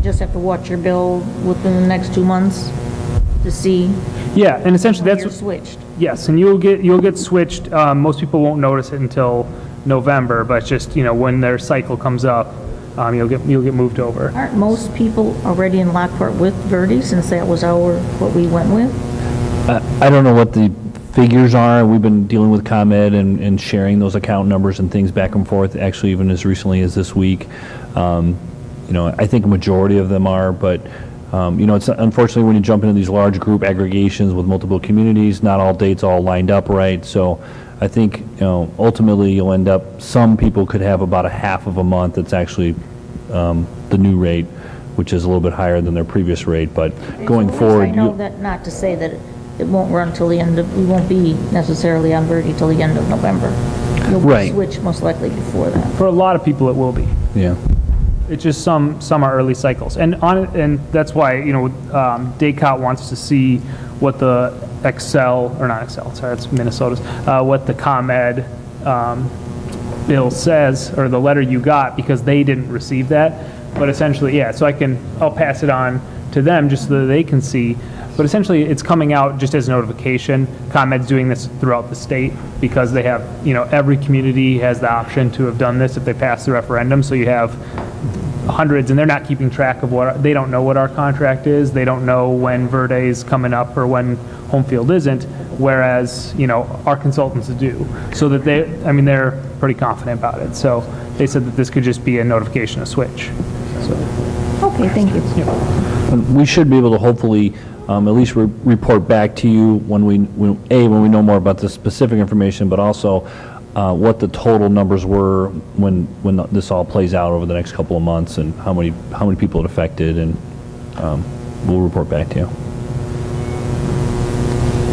just have to watch your bill within the next 2 months to see. Yeah, and essentially when you're switched. Yes, and you'll get switched. Most people won't notice it until November, but just when their cycle comes up, you'll get moved over. Aren't most people already in Lockport with Verde, since that was what we went with? I don't know what the figures are. We've been dealing with ComEd and sharing those account numbers and things back and forth, actually even as recently as this week. I think a majority of them are, but it's unfortunately when you jump into these large group aggregations with multiple communities, not all dates all lined up right. So I think ultimately you'll end up, some people could have about a half of a month that's actually the new rate, which is a little bit higher than their previous rate. But going forward, I know that not to say that it won't run till the end of, we won't be necessarily on Verde till the end of November. You'll be switched most likely before that. For a lot of people, it will be. Yeah. It's just some are early cycles, and that's why Decat wants to see what the it's Minnesota's, what the ComEd bill says, or the letter you got, because they didn't receive that. But essentially, yeah. So I'll pass it on to them just so that they can see. But essentially, it's coming out just as a notification. ComEd's doing this throughout the state because they have, every community has the option to have done this if they pass the referendum. So you have hundreds, and they're not keeping track of they don't know what our contract is. They don't know when Verde's coming up or when home field isn't, whereas, our consultants do. So that they're pretty confident about it. So they said that this could just be a notification of switch. So. Okay, thank you. We should be able to hopefully at least report back to you when we know more about the specific information, but also what the total numbers were when this all plays out over the next couple of months, and how many people it affected, and we'll report back to you.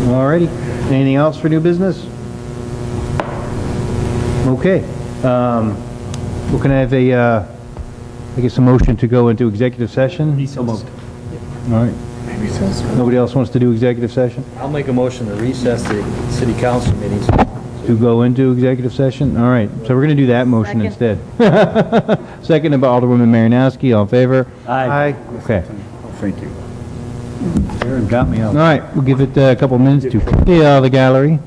All righty. Anything else for new business? Okay. We're going to have a motion to go into executive session. So moved. All right. Nobody else wants to do executive session? I'll make a motion to recess the city council meetings. To go into executive session? All right. So we're going to do that motion instead. Second by Alderwoman Marinowski. All in favor? Aye. Okay. Thank you. Aaron got me out. All right. We'll give it a couple minutes to clear the gallery.